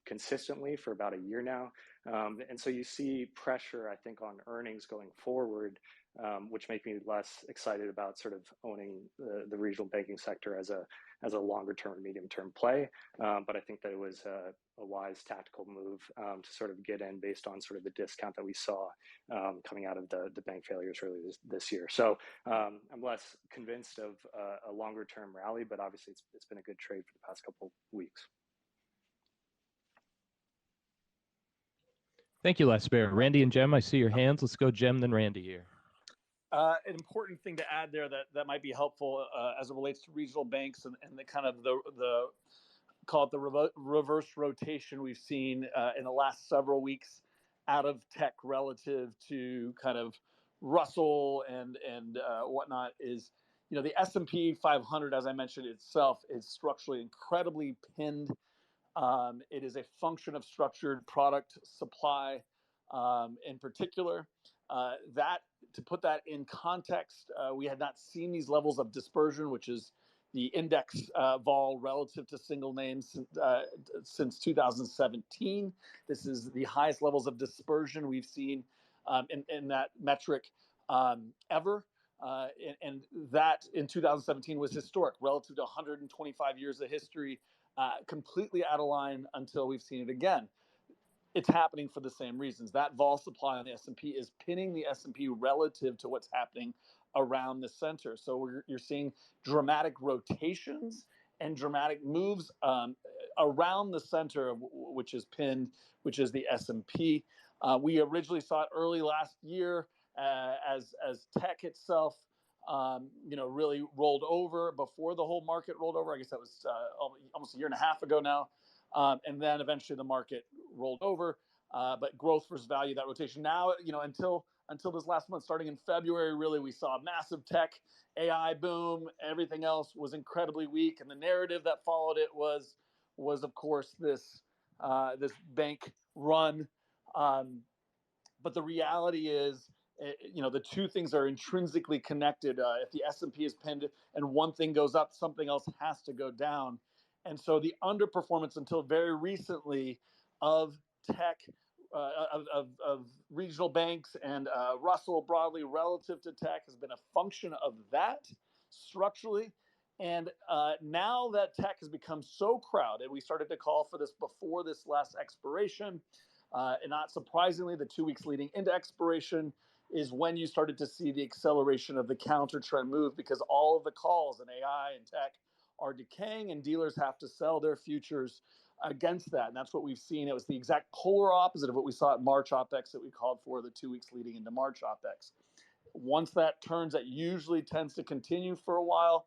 consistently for about a year now. And so you see pressure, I think, on earnings going forward, which make me less excited about sort of owning the regional banking sector as a longer term, medium term play. But I think that it was a wise tactical move to sort of get in based on sort of the discount that we saw coming out of the bank failures earlier this year. So I'm less convinced of a longer term rally, but obviously it's been a good trade for the past couple weeks. Thank you, Les Bear. Randy and Jem, I see your hands. Let's go Jem, then Randy here. An important thing to add there that might be helpful as it relates to regional banks and the kind of the call it the reverse rotation we've seen in the last several weeks out of tech relative to kind of Russell and whatnot is, the S&P 500, as I mentioned itself, is structurally incredibly pinned. It is a function of structured product supply in particular. That, to put that in context, we had not seen these levels of dispersion, which is the index vol relative to single names since 2017. This is the highest levels of dispersion we've seen in that metric ever. And that in 2017 was historic relative to 125 years of history, completely out of line until we've seen it again. It's happening for the same reasons. That vol supply on the S&P is pinning the S&P relative to what's happening around the center. So you're seeing dramatic rotations and dramatic moves around the center, which is pinned, which is the S&P. We originally saw it early last year as tech itself, really rolled over before the whole market rolled over. I guess that was almost a year and a half ago now. And then eventually the market rolled over, but growth versus value, that rotation. Now, until this last month, starting in February, really we saw a massive tech AI boom. Everything else was incredibly weak, and the narrative that followed it was of course this bank run. But the reality is, the two things are intrinsically connected. If the S&P is pinned and one thing goes up, something else has to go down. And so the underperformance until very recently of tech, of regional banks and Russell broadly relative to tech has been a function of that structurally. And now that tech has become so crowded, we started to call for this before this last expiration. And not surprisingly, the 2 weeks leading into expiration is when you started to see the acceleration of the counter trend move, because all of the calls in AI and tech are decaying and dealers have to sell their futures against that. And that's what we've seen. It was the exact polar opposite of what we saw at March OPEX that we called for the 2 weeks leading into March OPEX. Once that turns, that usually tends to continue for a while.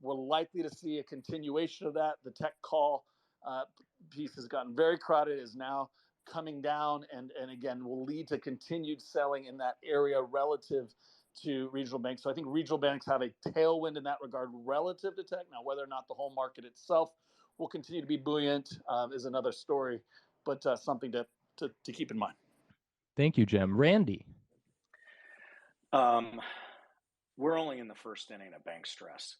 We're likely to see a continuation of that. The tech call piece has gotten very crowded, is now coming down, and again will lead to continued selling in that area relative to regional banks. So I think regional banks have a tailwind in that regard relative to tech. Now, whether or not the whole market itself will continue to be buoyant is another story, but something to keep in mind. Thank you, Jem. Randy. We're only in the first inning of bank stress.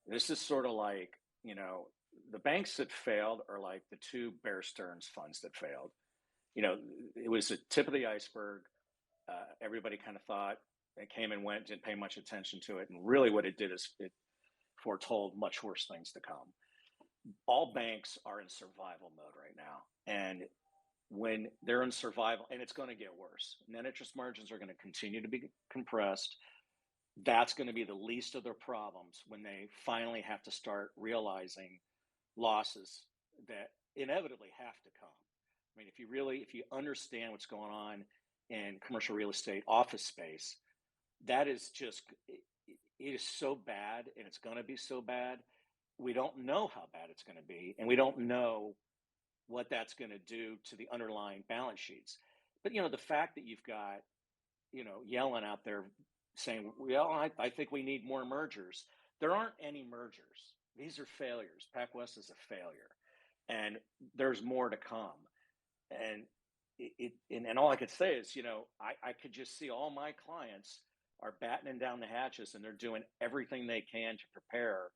This is sort of like, the banks that failed are like the two Bear Stearns funds that failed. It was a tip of the iceberg. Everybody kind of thought it came and went, didn't pay much attention to it. And really what it did is it foretold much worse things to come. All banks are in survival mode right now. And when they're in survival, and it's going to get worse, net interest margins are going to continue to be compressed. That's going to be the least of their problems when they finally have to start realizing losses that inevitably have to come. I mean, if you understand what's going on in commercial real estate office space, that is just, it is so bad, and it's going to be so bad. We don't know how bad it's going to be, and we don't know what that's going to do to the underlying balance sheets. But, the fact that you've got, Yellen out there saying, well, I think we need more mergers. There aren't any mergers. These are failures. PacWest is a failure, and there's more to come. And all I could say is, I could just see all my clients are battening down the hatches, and they're doing everything they can to prepare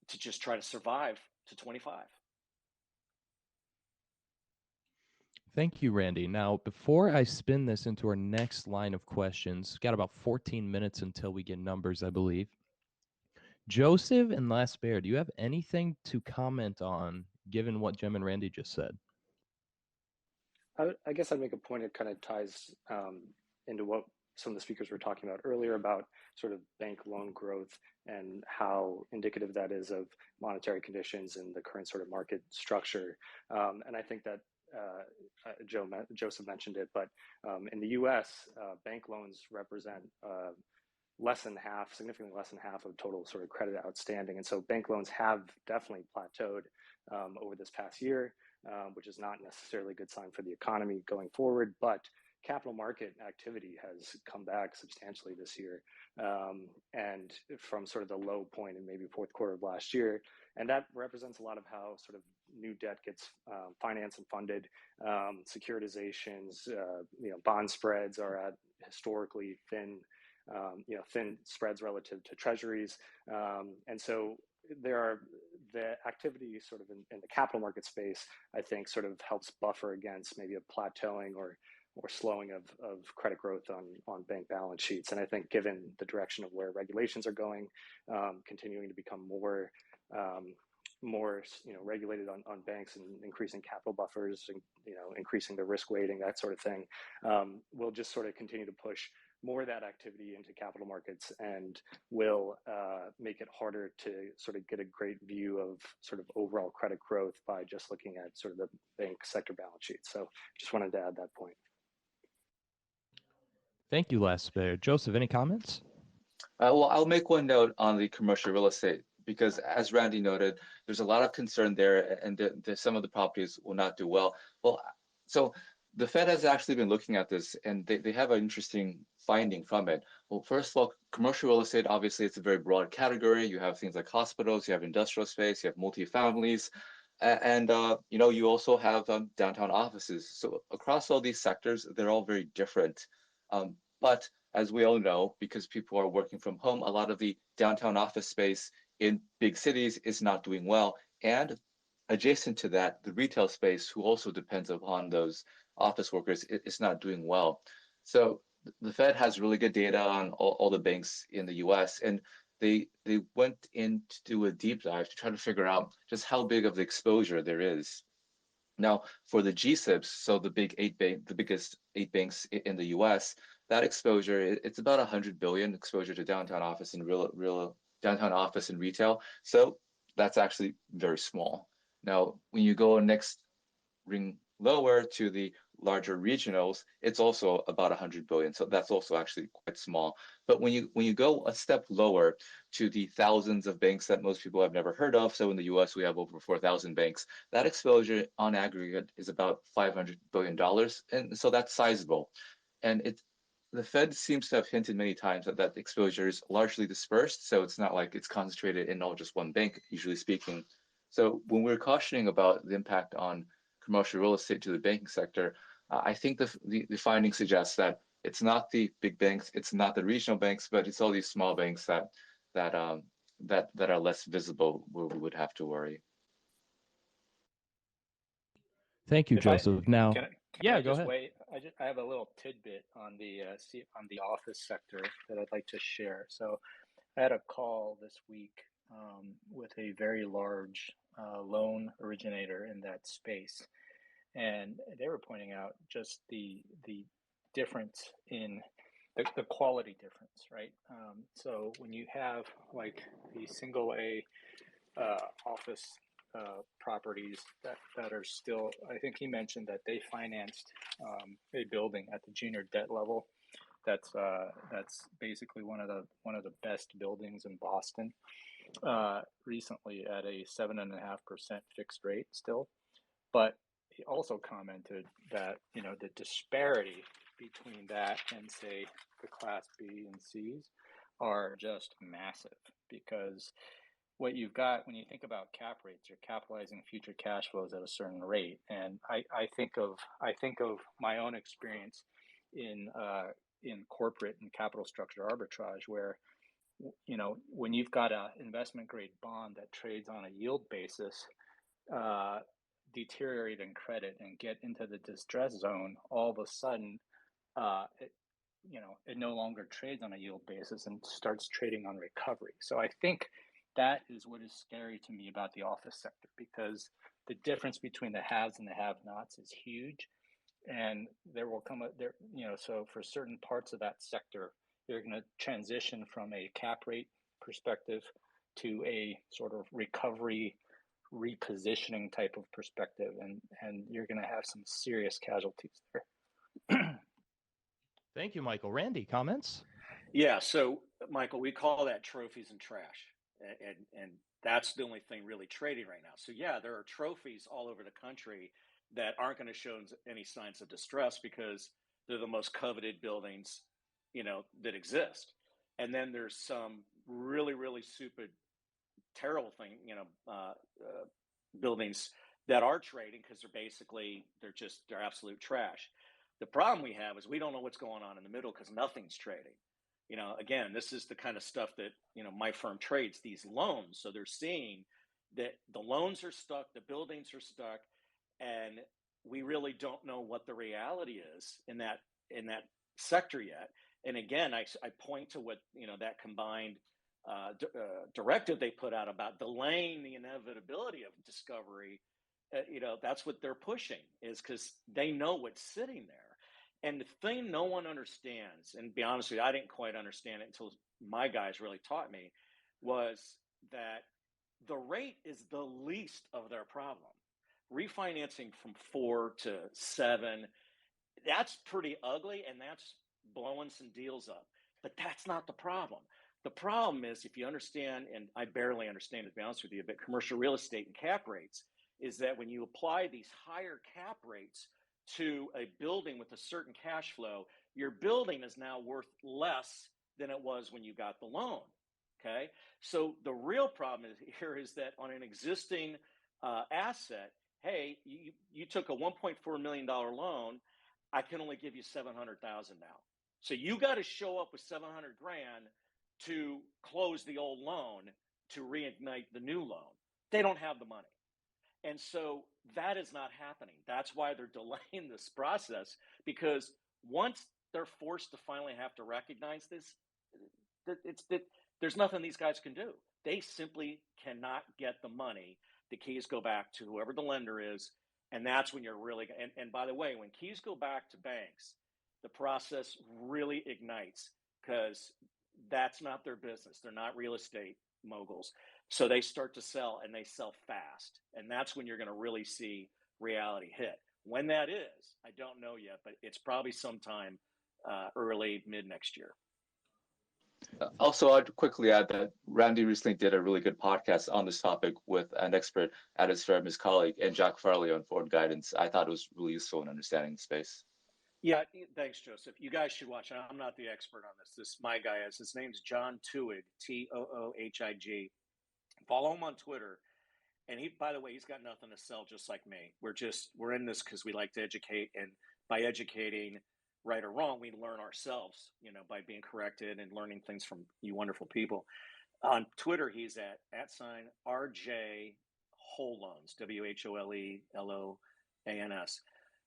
to just try to survive to 25. Thank you, Randy. Now, before I spin this into our next line of questions, got about 14 minutes until we get numbers, I believe. Joseph and Last Bear, do you have anything to comment on, given what Jem and Randy just said? I guess I'd make a point. It kind of ties into what some of the speakers were talking about earlier about sort of bank loan growth and how indicative that is of monetary conditions and the current sort of market structure. And I think that Joseph mentioned it, but in the U.S., bank loans represent significantly less than half of total sort of credit outstanding. And so bank loans have definitely plateaued over this past year, which is not necessarily a good sign for the economy going forward. But capital market activity has come back substantially this year, and from sort of the low point in maybe fourth quarter of last year. And that represents a lot of how sort of new debt gets financed and funded. Securitizations, bond spreads are at historically thin, thin spreads relative to treasuries. And so the activity sort of in the capital market space, I think, sort of helps buffer against maybe a plateauing or slowing of credit growth on bank balance sheets. And I think given the direction of where regulations are going, continuing to become more regulated on banks and increasing capital buffers and increasing the risk weighting, that sort of thing, will just sort of continue to push more of that activity into capital markets and will make it harder to sort of get a great view of sort of overall credit growth by just looking at sort of the bank sector balance sheet. So just wanted to add that point. Thank you, Les Bear. Joseph, any comments? Well, I'll make one note on the commercial real estate, because as Randy noted, there's a lot of concern there, and some of the properties will not do well. Well, so the Fed has actually been looking at this, and they have an interesting finding from it. Well, first of all, commercial real estate, obviously, it's a very broad category. You have things like hospitals, you have industrial space, you have multifamilies, and you also have downtown offices. So across all these sectors, they're all very different. But as we all know, because people are working from home, a lot of the downtown office space in big cities is not doing well. And adjacent to that, the retail space, who also depends upon those office workers, is not doing well. So the Fed has really good data on all the banks in the US, and they went in to do a deep dive to try to figure out just how big of the exposure there is. Now, for the G-SIBs, so the biggest 8 banks in the US, that exposure, it's about 100 billion exposure to downtown office and downtown office and retail. So that's actually very small. Now, when you go next ring lower to the larger regionals, it's also about 100 billion. So that's also actually quite small. But when you go a step lower to the thousands of banks that most people have never heard of, so in the US we have over 4,000 banks, that exposure on aggregate is about $500 billion. And so that's sizable. And the Fed seems to have hinted many times that exposure is largely dispersed. So it's not like it's concentrated in just one bank, usually speaking. So when we're cautioning about the impact on commercial real estate to the banking sector, I think the finding suggests that it's not the big banks, it's not the regional banks, but it's all these small banks that are less visible where we would have to worry. Thank you, Joseph. Now, Can go ahead. I have a little tidbit on the office sector that I'd like to share. So I had a call this week with a very large loan originator in that space, and they were pointing out just the difference in the quality difference, right? So when you have like the single A office properties that are still, I think he mentioned that they financed a building at the junior debt level. That's basically one of the best buildings in Boston. Recently at a 7.5% fixed rate still, but he also commented that the disparity between that and say the Class B and C's are just massive, because what you've got when you think about cap rates, you're capitalizing future cash flows at a certain rate. And I think of my own experience in corporate and capital structure arbitrage, where when you've got an investment grade bond that trades on a yield basis, deteriorate in credit and get into the distress zone, all of a sudden it no longer trades on a yield basis and starts trading on recovery. So I think that is what is scary to me about the office sector, because the difference between the haves and the have-nots is huge, and there will come so for certain parts of that sector, you're going to transition from a cap rate perspective to a sort of recovery repositioning type of perspective, and you're going to have some serious casualties there. Thank you, Michael. Randy, comments? Yeah, so Michael, we call that trophies and trash, and that's the only thing really trading right now. So yeah, there are trophies all over the country that aren't going to show any signs of distress because they're the most coveted buildings, that exist. And then there's some really, really stupid, terrible thing, buildings that are trading because they're absolute trash. The problem we have is we don't know what's going on in the middle because nothing's trading. Again, this is the kind of stuff that, my firm trades, these loans. So they're seeing that the loans are stuck, the buildings are stuck, and we really don't know what the reality is in that sector yet. And again, I point to what, that combined directive they put out about delaying the inevitability of discovery. That's what they're pushing, is because they know what's sitting there. And the thing no one understands, and to be honest with you, I didn't quite understand it until my guys really taught me, was that the rate is the least of their problem. Refinancing from 4 to 7, that's pretty ugly, and that's blowing some deals up. But that's not the problem. The problem is, if you understand, and I barely understand it, to be honest with you, but commercial real estate and cap rates, is that when you apply these higher cap rates to a building with a certain cash flow, your building is now worth less than it was when you got the loan. Okay, so the real problem here is that on an existing asset, hey, you took a $1.4 million loan, I can only give you $700,000 now. So you got to show up with $700,000 to close the old loan to reignite the new loan. They don't have the money. And so that is not happening. That's why they're delaying this process, because once they're forced to finally have to recognize this, there's nothing these guys can do. They simply cannot get the money. The keys go back to whoever the lender is, and that's when you're really – and by the way, when keys go back to banks, the process really ignites, because that's not their business. They're not real estate moguls. So they start to sell, and they sell fast. And that's when you're going to really see reality hit. When that is, I don't know yet, but it's probably sometime early, mid next year. Also, I'd quickly add that Randy recently did a really good podcast on this topic with an expert at his firm, his colleague, and Jack Farley on Forward Guidance. I thought it was really useful in understanding the space. Yeah, thanks, Joseph. You guys should watch it. I'm not the expert on this. This my guy is. His name's John Toohig, Toohig. Follow him on Twitter. And he, by the way, he's got nothing to sell, just like me. We're in this because we like to educate, and by educating, right or wrong, we learn ourselves, by being corrected and learning things from you wonderful people. On Twitter, he's at RJ Whole Loans, WHOLELOANS.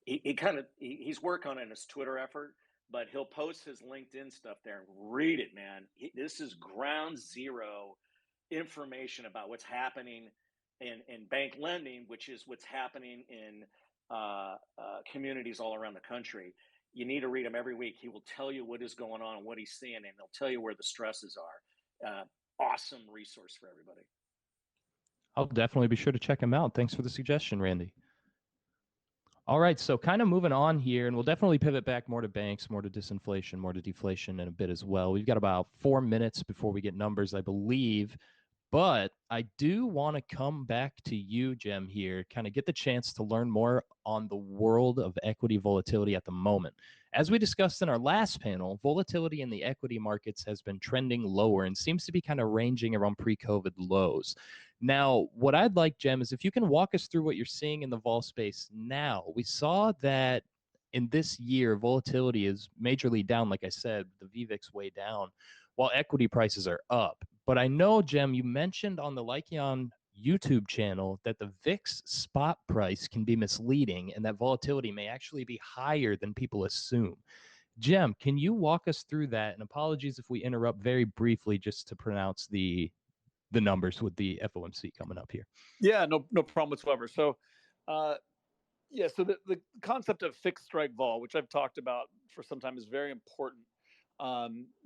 He's working on it in his Twitter effort, but he'll post his LinkedIn stuff there and read it, man. This is ground zero information about what's happening in bank lending, which is what's happening in communities all around the country. You need to read him every week. He will tell you what is going on and what he's seeing, and he'll tell you where the stresses are. Awesome resource for everybody. I'll definitely be sure to check him out. Thanks for the suggestion, Randy. All right, so kind of moving on here, and we'll definitely pivot back more to banks, more to disinflation, more to deflation in a bit as well. We've got about 4 minutes before we get numbers, I believe. But I do want to come back to you, Jem, here, kind of get the chance to learn more on the world of equity volatility at the moment. As we discussed in our last panel, volatility in the equity markets has been trending lower and seems to be kind of ranging around pre-COVID lows. Now, what I'd like, Jem, is if you can walk us through what you're seeing in the vol space now. We saw that in this year, volatility is majorly down, like I said, the VVIX way down, while equity prices are up. But I know, Jem, you mentioned on the Lyceon YouTube channel that the VIX spot price can be misleading and that volatility may actually be higher than people assume. Jem, can you walk us through that? And apologies if we interrupt very briefly just to pronounce the numbers with the FOMC coming up here. Yeah, no problem whatsoever. So, so the concept of fixed strike vol, which I've talked about for some time, is very important.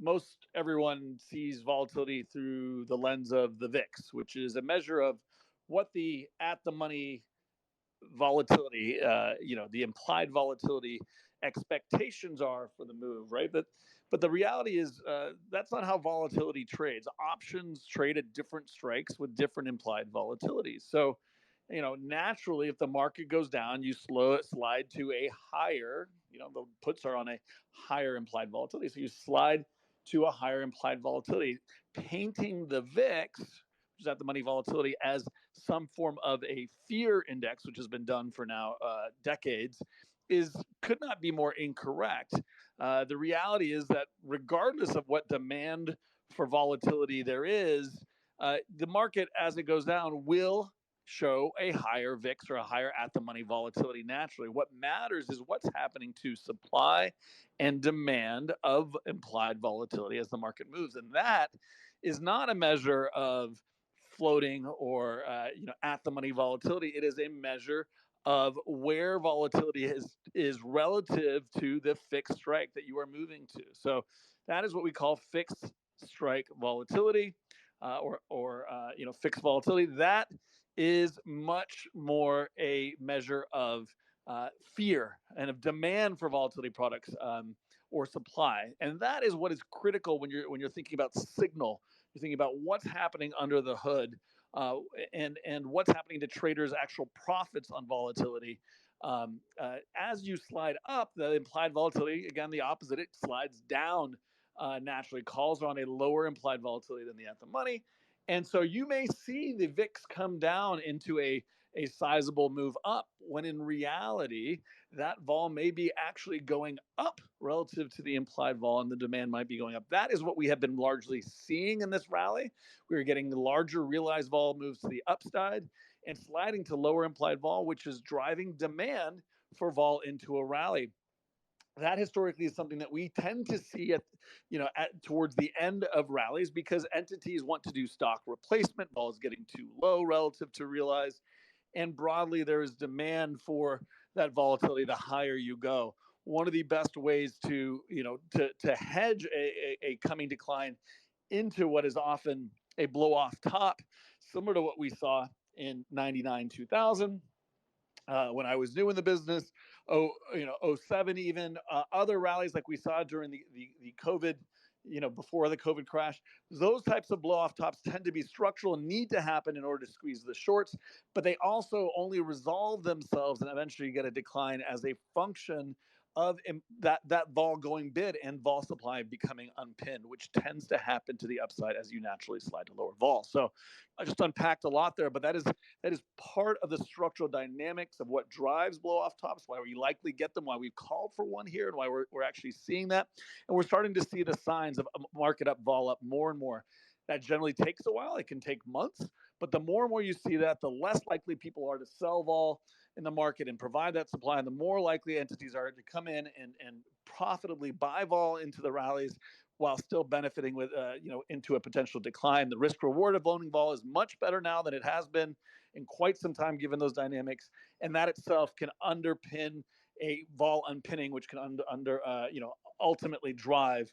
Most everyone sees volatility through the lens of the VIX, which is a measure of what the at-the-money volatility, the implied volatility expectations are for the move, right? But the reality is that's not how volatility trades. Options trade at different strikes with different implied volatilities. So, naturally, if the market goes down, you slide to a higher, the puts are on a higher implied volatility. So you slide to a higher implied volatility, painting the VIX, which is at the money volatility, as some form of a fear index, which has been done for now decades, could not be more incorrect. The reality is that regardless of what demand for volatility there is, the market, as it goes down, will show a higher VIX or a higher at-the-money volatility naturally. What matters is what's happening to supply and demand of implied volatility as the market moves. And that is not a measure of floating or at-the-money volatility. It is a measure of where volatility is relative to the fixed strike that you are moving to. So that is what we call fixed strike volatility, or fixed volatility. That is much more a measure of fear and of demand for volatility products, or supply, and that is what is critical when you're thinking about signal. You're thinking about what's happening under the hood, and what's happening to traders' actual profits on volatility. As you slide up, the implied volatility, again, the opposite, it slides down naturally, calls on a lower implied volatility than the at the money. And so you may see the VIX come down into a sizable move up, when in reality, that vol may be actually going up relative to the implied vol, and the demand might be going up. That is what we have been largely seeing in this rally. We are getting the larger realized vol moves to the upside and sliding to lower implied vol, which is driving demand for vol into a rally. That historically is something that we tend to see towards the end of rallies, because entities want to do stock replacement. Vol is getting too low relative to realized, and broadly there is demand for that volatility the higher you go. One of the best ways to hedge a coming decline into what is often a blow off top, similar to what we saw in 99, 2000. When I was new in the business, 07 even, other rallies like we saw during the COVID, before the COVID crash, those types of blow off tops tend to be structural and need to happen in order to squeeze the shorts, but they also only resolve themselves and eventually get a decline as a function of that vol going bid and vol supply becoming unpinned, which tends to happen to the upside as you naturally slide to lower vol. So I just unpacked a lot there, but that is part of the structural dynamics of what drives blow-off tops, why we likely get them, why we've called for one here, and why we're actually seeing that. And we're starting to see the signs of market up, vol up more and more. That generally takes a while. It can take months, but the more and more you see that, the less likely people are to sell vol in the market and provide that supply, and the more likely entities are to come in and profitably buy vol into the rallies while still benefiting with into a potential decline. The risk reward of owning vol is much better now than it has been in quite some time, given those dynamics, and that itself can underpin a vol unpinning, which can ultimately drive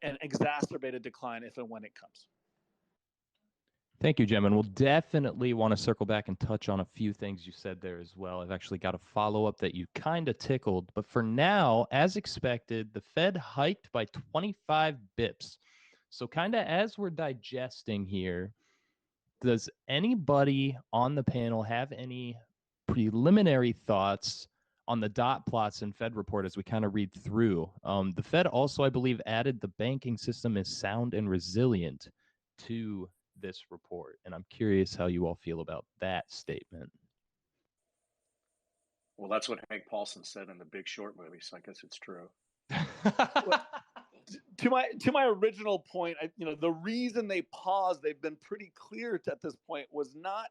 an exacerbated decline if and when it comes. Thank you, Jim. And we'll definitely want to circle back and touch on a few things you said there as well. I've actually got a follow-up that you kind of tickled. But for now, as expected, the Fed hiked by 25 bips. So kind of as we're digesting here, does anybody on the panel have any preliminary thoughts on the dot plots in Fed report as we kind of read through? The Fed also, I believe, added the banking system is sound and resilient to this report, and I'm curious how you all feel about that statement. Well, that's what Hank Paulson said in the Big Short movie, so I guess it's true. To my original point, the reason they paused, they've been pretty clear at this point, was not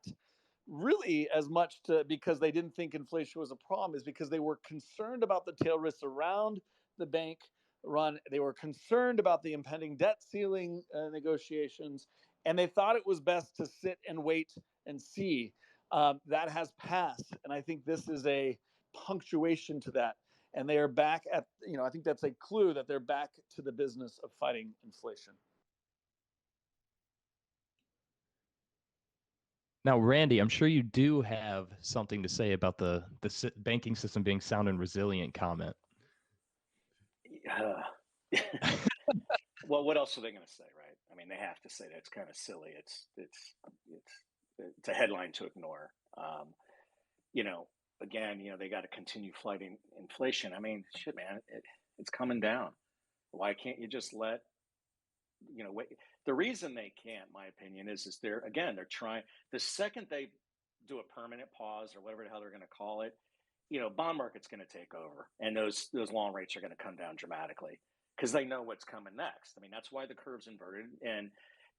really as much because they didn't think inflation was a problem, is because they were concerned about the tail risks around the bank run. They were concerned about the impending debt ceiling negotiations, and they thought it was best to sit and wait and see. That has passed, and I think this is a punctuation to that. And they are back at, I think that's a clue that they're back to the business of fighting inflation. Now, Randy, I'm sure you do have something to say about the banking system being sound and resilient comment. Well, what else are they going to say, right? I mean, they have to say that. It's kind of silly. It's a headline to ignore. Again, they got to continue fighting inflation. I mean, shit, man, it's coming down. Why can't you just wait? The reason they can't, my opinion, is they're trying. The second they do a permanent pause or whatever the hell they're going to call it, bond market's going to take over, and those long rates are going to come down dramatically because they know what's coming next. I mean, that's why the curve's inverted,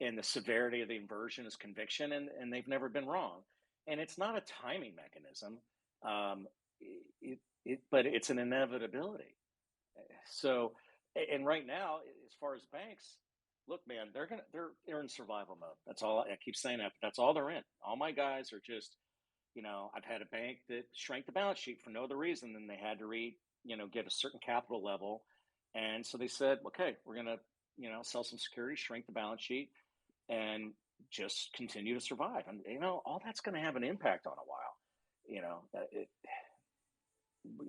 and the severity of the inversion is conviction, and they've never been wrong. And it's not a timing mechanism, but it's an inevitability. So, and right now, as far as banks, look, man, they're in survival mode. That's all. I keep saying that, but that's all they're in. All my guys are just, I've had a bank that shrank the balance sheet for no other reason than they had to get a certain capital level. And so they said, okay, we're going to, sell some securities, shrink the balance sheet, and just continue to survive. And, all that's going to have an impact on a while.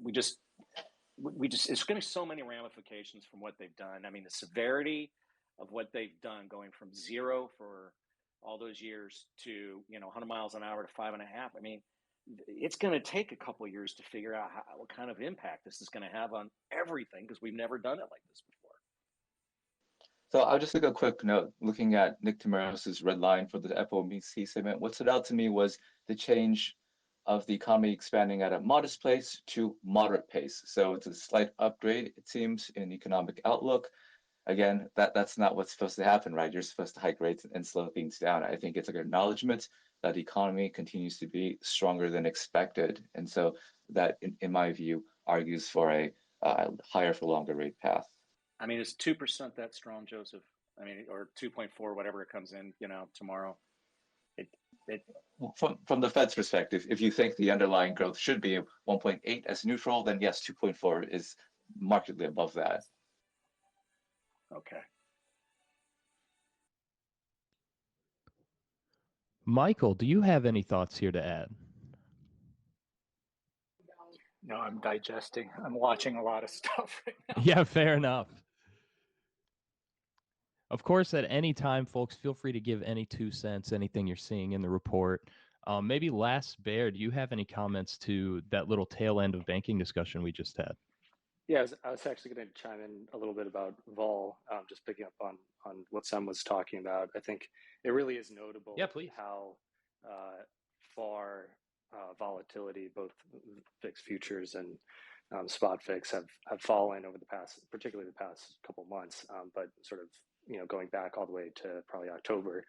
We just, it's going to be so many ramifications from what they've done. I mean, the severity of what they've done, going from 0 for all those years to 100 miles an hour to 5.5. I mean, it's going to take a couple of years to figure out what kind of impact this is going to have on everything, because we've never done it like this before. So I'll just make a quick note. Looking at Nick Tamaros' red line for the FOMC segment, what stood out to me was the change of the economy expanding at a modest pace to moderate pace. So it's a slight upgrade, it seems, in economic outlook. Again, that's not what's supposed to happen, right? You're supposed to hike rates and slow things down. I think it's an acknowledgement that the economy continues to be stronger than expected. And so that, in my view, argues for a higher for longer rate path. I mean, is 2% that strong, Joseph? I mean, or 2.4, whatever it comes in, tomorrow. From the Fed's perspective, if you think the underlying growth should be 1.8 as neutral, then yes, 2.4 is markedly above that. Okay. Michael, do you have any thoughts here to add? No, I'm digesting. I'm watching a lot of stuff right now. Yeah, fair enough. Of course, at any time, folks, feel free to give any 2 cents, anything you're seeing in the report. Maybe last, Bear, do you have any comments to that little tail end of banking discussion we just had? Yeah, I was actually going to chime in a little bit about vol, just picking up on what Sam was talking about. I think it really is notable how far volatility, both VIX futures and spot VIX have fallen over the past, particularly the past couple months, but sort of, going back all the way to probably October.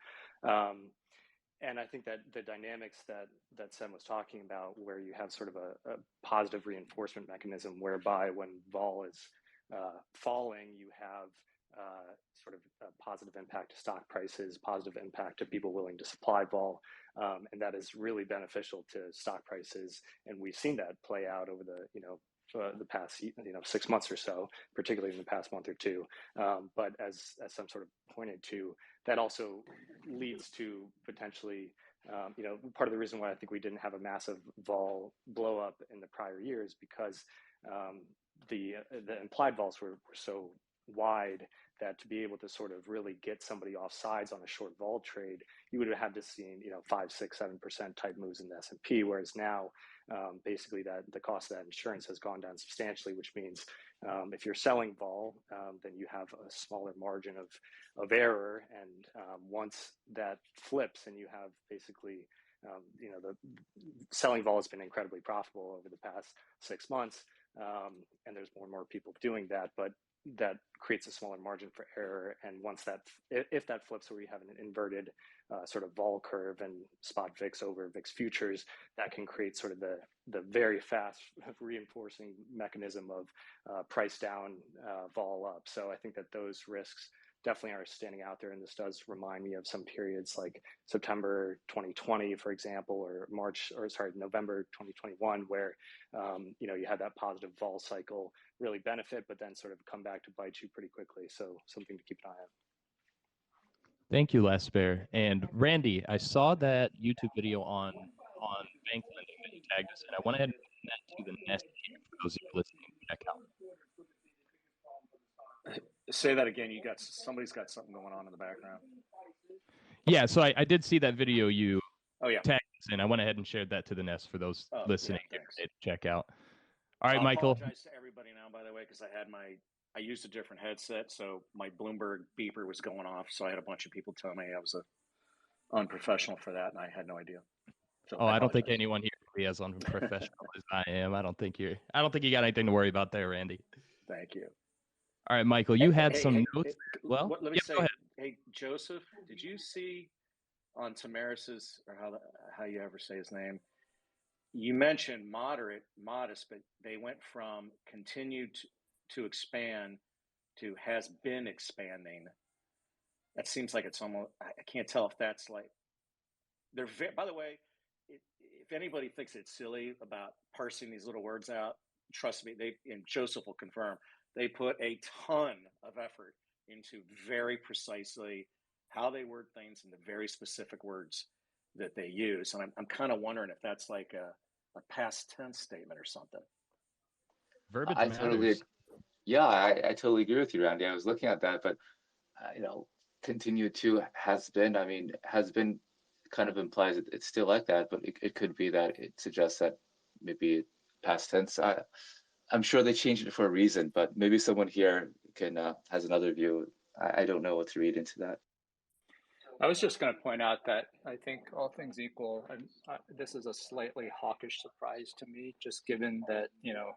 And I think that the dynamics that Sam was talking about, where you have sort of a positive reinforcement mechanism, whereby when vol is falling, you have sort of a positive impact to stock prices, positive impact to people willing to supply vol, and that is really beneficial to stock prices. And we've seen that play out over the past 6 months or so, particularly in the past month or two. But as some sort of pointed to, that also leads to potentially, part of the reason why I think we didn't have a massive vol blow up in the prior years, because the implied vols were so wide that to be able to sort of really get somebody off sides on a short vol trade, you would have had to see 5, 6, 7% type moves in the S&P, whereas now basically that the cost of that insurance has gone down substantially, which means if you're selling vol, then you have a smaller margin of error, and once that flips and you have basically the selling vol has been incredibly profitable over the past 6 months, and there's more and more people doing that, but that creates a smaller margin for error. And once if that flips, where you have an inverted sort of vol curve and spot VIX over VIX futures, that can create sort of the very fast reinforcing mechanism of price down, vol up. So I think that those risks definitely are standing out there. And this does remind me of some periods like September 2020, for example, or November 2021, where, you had that positive vol cycle really benefit, but then sort of come back to bite you pretty quickly. So something to keep an eye on. Thank you, Les Bear. And Randy, I saw that YouTube video on bank lending that you tagged us in. I went ahead and put that to the Nest here for those of you listening to check out. Say that again. Somebody's got something going on in the background. Yeah, so I did see that video you tagged us in. I went ahead and shared that to the Nest for those listening to check out. All right, Michael. I apologize to everybody now, by the way, because I used a different headset, so my Bloomberg beeper was going off. So I had a bunch of people tell me I was unprofessional for that, and I had no idea. So I don't think anyone here be as unprofessional as I am. I don't think you got anything to worry about there, Randy. Thank you. All right, Michael, you had some notes. Well, let me say, go ahead. hey, Joseph, did you see on Tamaris's, or how you ever say his name, you mentioned modest, but they went from continued to expand to has been expanding. That seems like it's almost, I can't tell if that's like, by the way, if anybody thinks it's silly about parsing these little words out, trust me, and Joseph will confirm, they put a ton of effort into very precisely how they word things and the very specific words that they use. And I'm kind of wondering if that's like a past tense statement or something. Verbiage I matters. totally, yeah, I totally agree with you, Randy. I was looking at that, but continue to has been. I mean, has been kind of implies it's still like that, but it could be that it suggests that maybe past tense. I'm sure they changed it for a reason, but maybe someone here can has another view. I don't know what to read into that. I was just going to point out that I think all things equal, and this is a slightly hawkish surprise to me, just given that,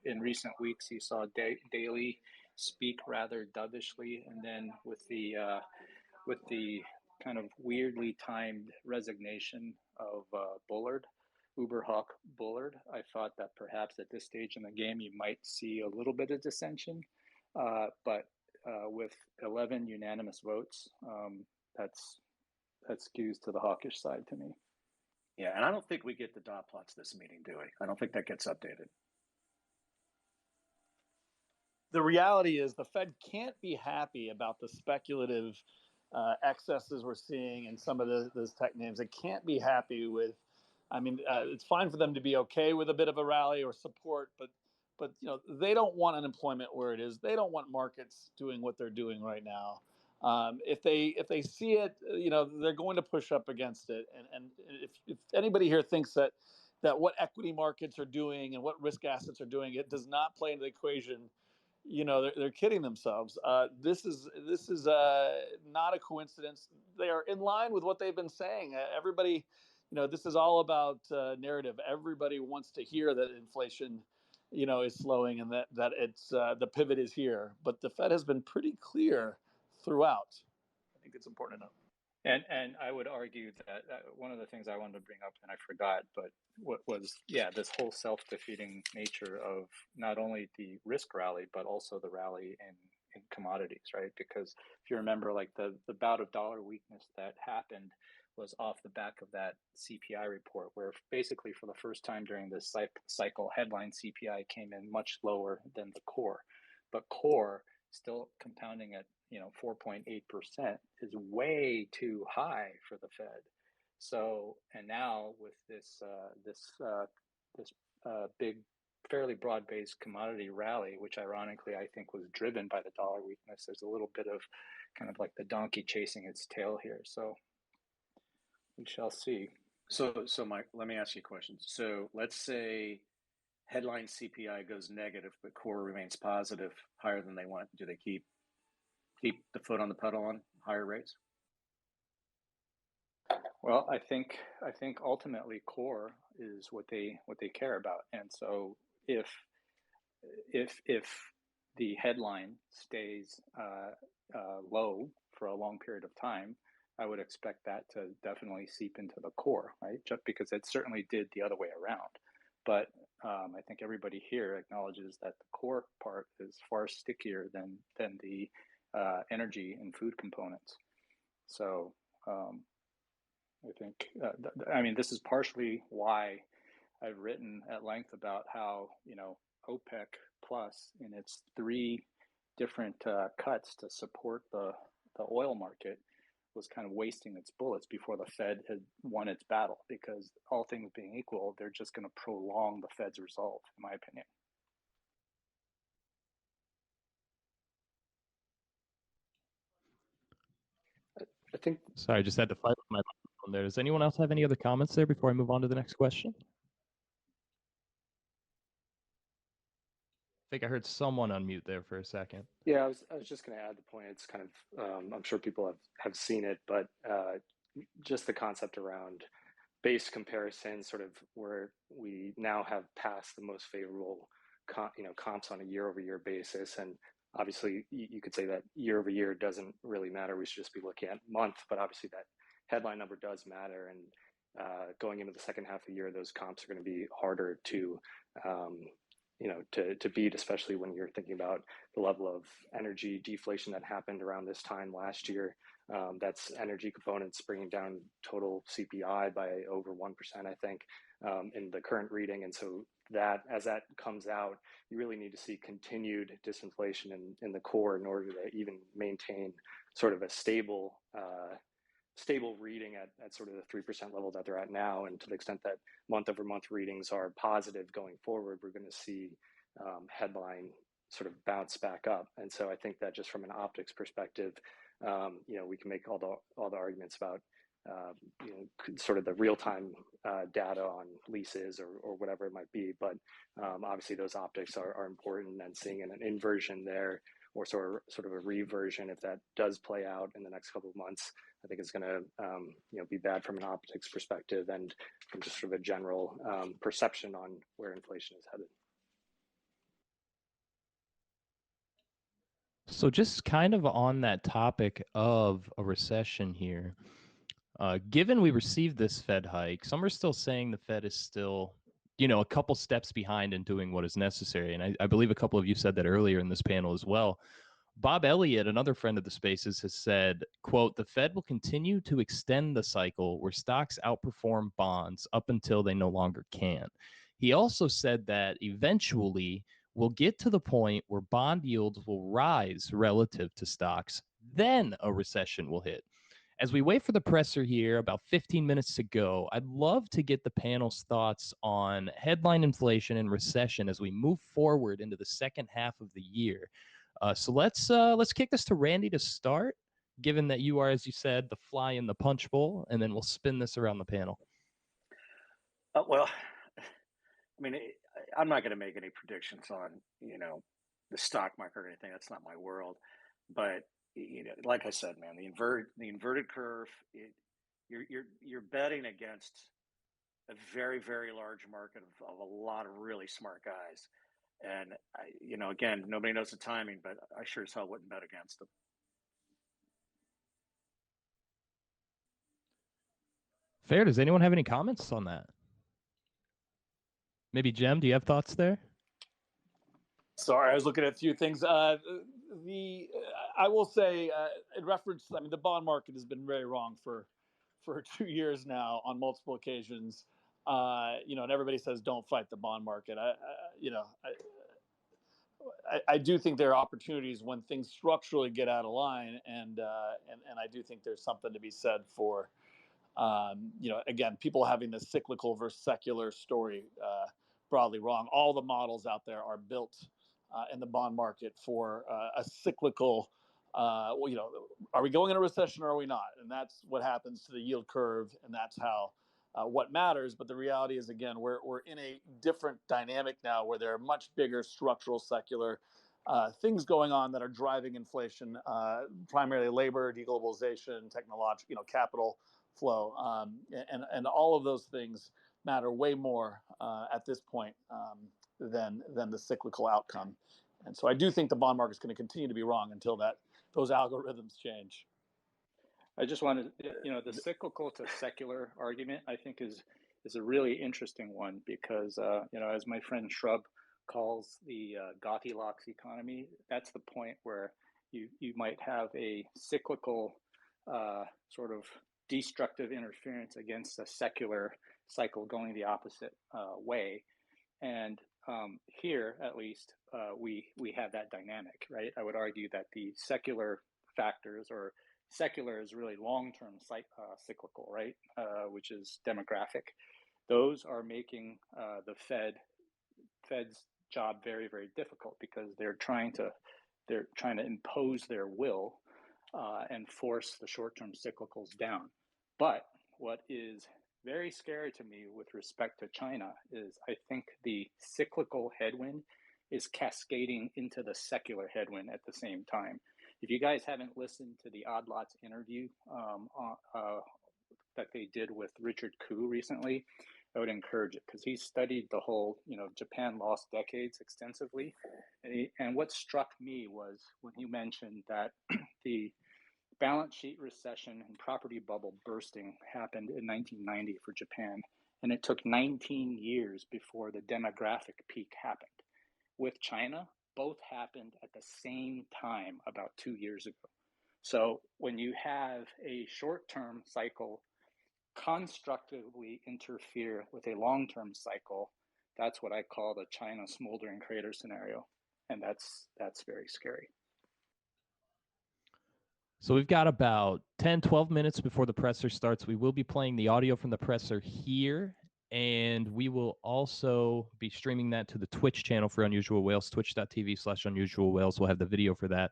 in recent weeks you saw Daly speak rather dovishly, and then with the kind of weirdly timed resignation of Bullard, Uberhawk Bullard, I thought that perhaps at this stage in the game you might see a little bit of dissension, but with 11 unanimous votes, that skews to the hawkish side to me. Yeah, and I don't think we get the dot plots this meeting, do we? I don't think that gets updated. The reality is the Fed can't be happy about the speculative excesses we're seeing in some of those tech names. It can't be happy with. I mean, it's fine for them to be okay with a bit of a rally or support, but they don't want unemployment where it is. They don't want markets doing what they're doing right now. If they see it, they're going to push up against it. And if anybody here thinks that what equity markets are doing and what risk assets are doing, it does not play into the equation, they're kidding themselves. This is not a coincidence. They are in line with what they've been saying. Everybody, this is all about narrative. Everybody wants to hear that inflation, is slowing and that it's the pivot is here. But the Fed has been pretty clear throughout. I think it's important to note. And I would argue that one of the things I wanted to bring up, and I forgot, but what was, this whole self-defeating nature of not only the risk rally, but also the rally in commodities, right? Because if you remember, like the bout of dollar weakness that happened was off the back of that CPI report, where basically for the first time during this cycle, headline CPI came in much lower than the core. But core still compounding at 4.8% is way too high for the Fed. So, and now with this big, fairly broad-based commodity rally, which ironically I think was driven by the dollar weakness, there's a little bit of kind of like the donkey chasing its tail here. So we shall see. So Mike, let me ask you a question. So let's say headline CPI goes negative, but core remains positive, higher than they want. Do they keep the foot on the pedal on higher rates? Well, I think ultimately core is what they care about, and so if the headline stays low for a long period of time, I would expect that to definitely seep into the core, right? Just because it certainly did the other way around. But I think everybody here acknowledges that the core part is far stickier than the energy and food components. So I think, this is partially why I've written at length about how, OPEC plus in its 3 different cuts to support the oil market was kind of wasting its bullets before the Fed had won its battle, because all things being equal, they're just going to prolong the Fed's resolve, in my opinion. I think. Sorry, I just had to fight with my microphone there. Does anyone else have any other comments there before I move on to the next question? I think I heard someone unmute there for a second. Yeah, I was just going to add the point. It's kind of, I'm sure people have seen it, but just the concept around base comparison, sort of where we now have passed the most favorable comps on a year-over-year basis. And obviously, you could say that year-over-year doesn't really matter. We should just be looking at month, but obviously that headline number does matter. And going into the second half of the year, those comps are going to be harder to to beat, especially when you're thinking about the level of energy deflation that happened around this time last year. That's energy components bringing down total CPI by over 1%, I think, in the current reading. And so that, as that comes out, you really need to see continued disinflation in the core in order to even maintain sort of a stable reading at sort of the 3% level that they're at now. And to the extent that month over month readings are positive going forward, we're going to see headline sort of bounce back up. And so I think that just from an optics perspective, we can make all the arguments about sort of the real-time data on leases or whatever it might be, but obviously those optics are important, and seeing an inversion there or sort of a reversion, if that does play out in the next couple of months, I think it's going to be bad from an optics perspective and from just sort of a general perception on where inflation is headed. So just kind of on that topic of a recession here, given we received this Fed hike, some are still saying the Fed is still, a couple steps behind in doing what is necessary. And I believe a couple of you said that earlier in this panel as well. Bob Elliott, another friend of the Spaces, has said, quote, "The Fed will continue to extend the cycle where stocks outperform bonds up until they no longer can." He also said that eventually we'll get to the point where bond yields will rise relative to stocks. Then a recession will hit. As we wait for the presser here, about 15 minutes to go, I'd love to get the panel's thoughts on headline inflation and recession as we move forward into the second half of the year. So let's kick this to Randy to start, given that you are, as you said, the fly in the punch bowl, and then we'll spin this around the panel. Well, I mean, I'm not going to make any predictions on, the stock market or anything. That's not my world. But, like I said, man, the inverted curve, you're betting against a very, very large market of a lot of really smart guys. And, again, nobody knows the timing, but I sure as hell wouldn't bet against them. Fair. Does anyone have any comments on that? Maybe Jem, do you have thoughts there? Sorry, I was looking at a few things. I will say, in reference, the bond market has been very wrong for 2 years now on multiple occasions. And everybody says don't fight the bond market. I do think there are opportunities when things structurally get out of line, and I do think there's something to be said for, again, people having the cyclical versus secular story broadly wrong. All the models out there are built in the bond market for a cyclical. Are we going in a recession or are we not? And that's what happens to the yield curve, and that's how. What matters, but the reality is, again, we're in a different dynamic now where there are much bigger structural secular things going on that are driving inflation, primarily labor, deglobalization, technology, capital flow, and all of those things matter way more at this point than the cyclical outcome. And so I do think the bond market is going to continue to be wrong until those algorithms change. I just wanted, the cyclical to secular argument, I think is a really interesting one because, as my friend Shrub calls the Goldilocks economy, that's the point where you might have a cyclical sort of destructive interference against a secular cycle going the opposite way. And here, at least, we have that dynamic, right? I would argue that the secular factors, or secular is really long-term cyclical, right? Which is demographic. Those are making the Fed's job very, very difficult because they're trying to impose their will and force the short-term cyclicals down. But what is very scary to me with respect to China is I think the cyclical headwind is cascading into the secular headwind at the same time. If you guys haven't listened to the Odd Lots interview that they did with Richard Koo recently, I would encourage it because he studied the whole, Japan lost decades extensively. And what struck me was when he mentioned that the balance sheet recession and property bubble bursting happened in 1990 for Japan, and it took 19 years before the demographic peak happened. With China, both happened at the same time about 2 years ago. So when you have a short-term cycle constructively interfere with a long-term cycle, that's what I call the China smoldering crater scenario, and that's very scary. So we've got about 10, 12 minutes before the presser starts. We will be playing the audio from the presser here, and we will also be streaming that to the Twitch channel for Unusual Whales, twitch.tv/Unusual Whales. We'll have the video for that.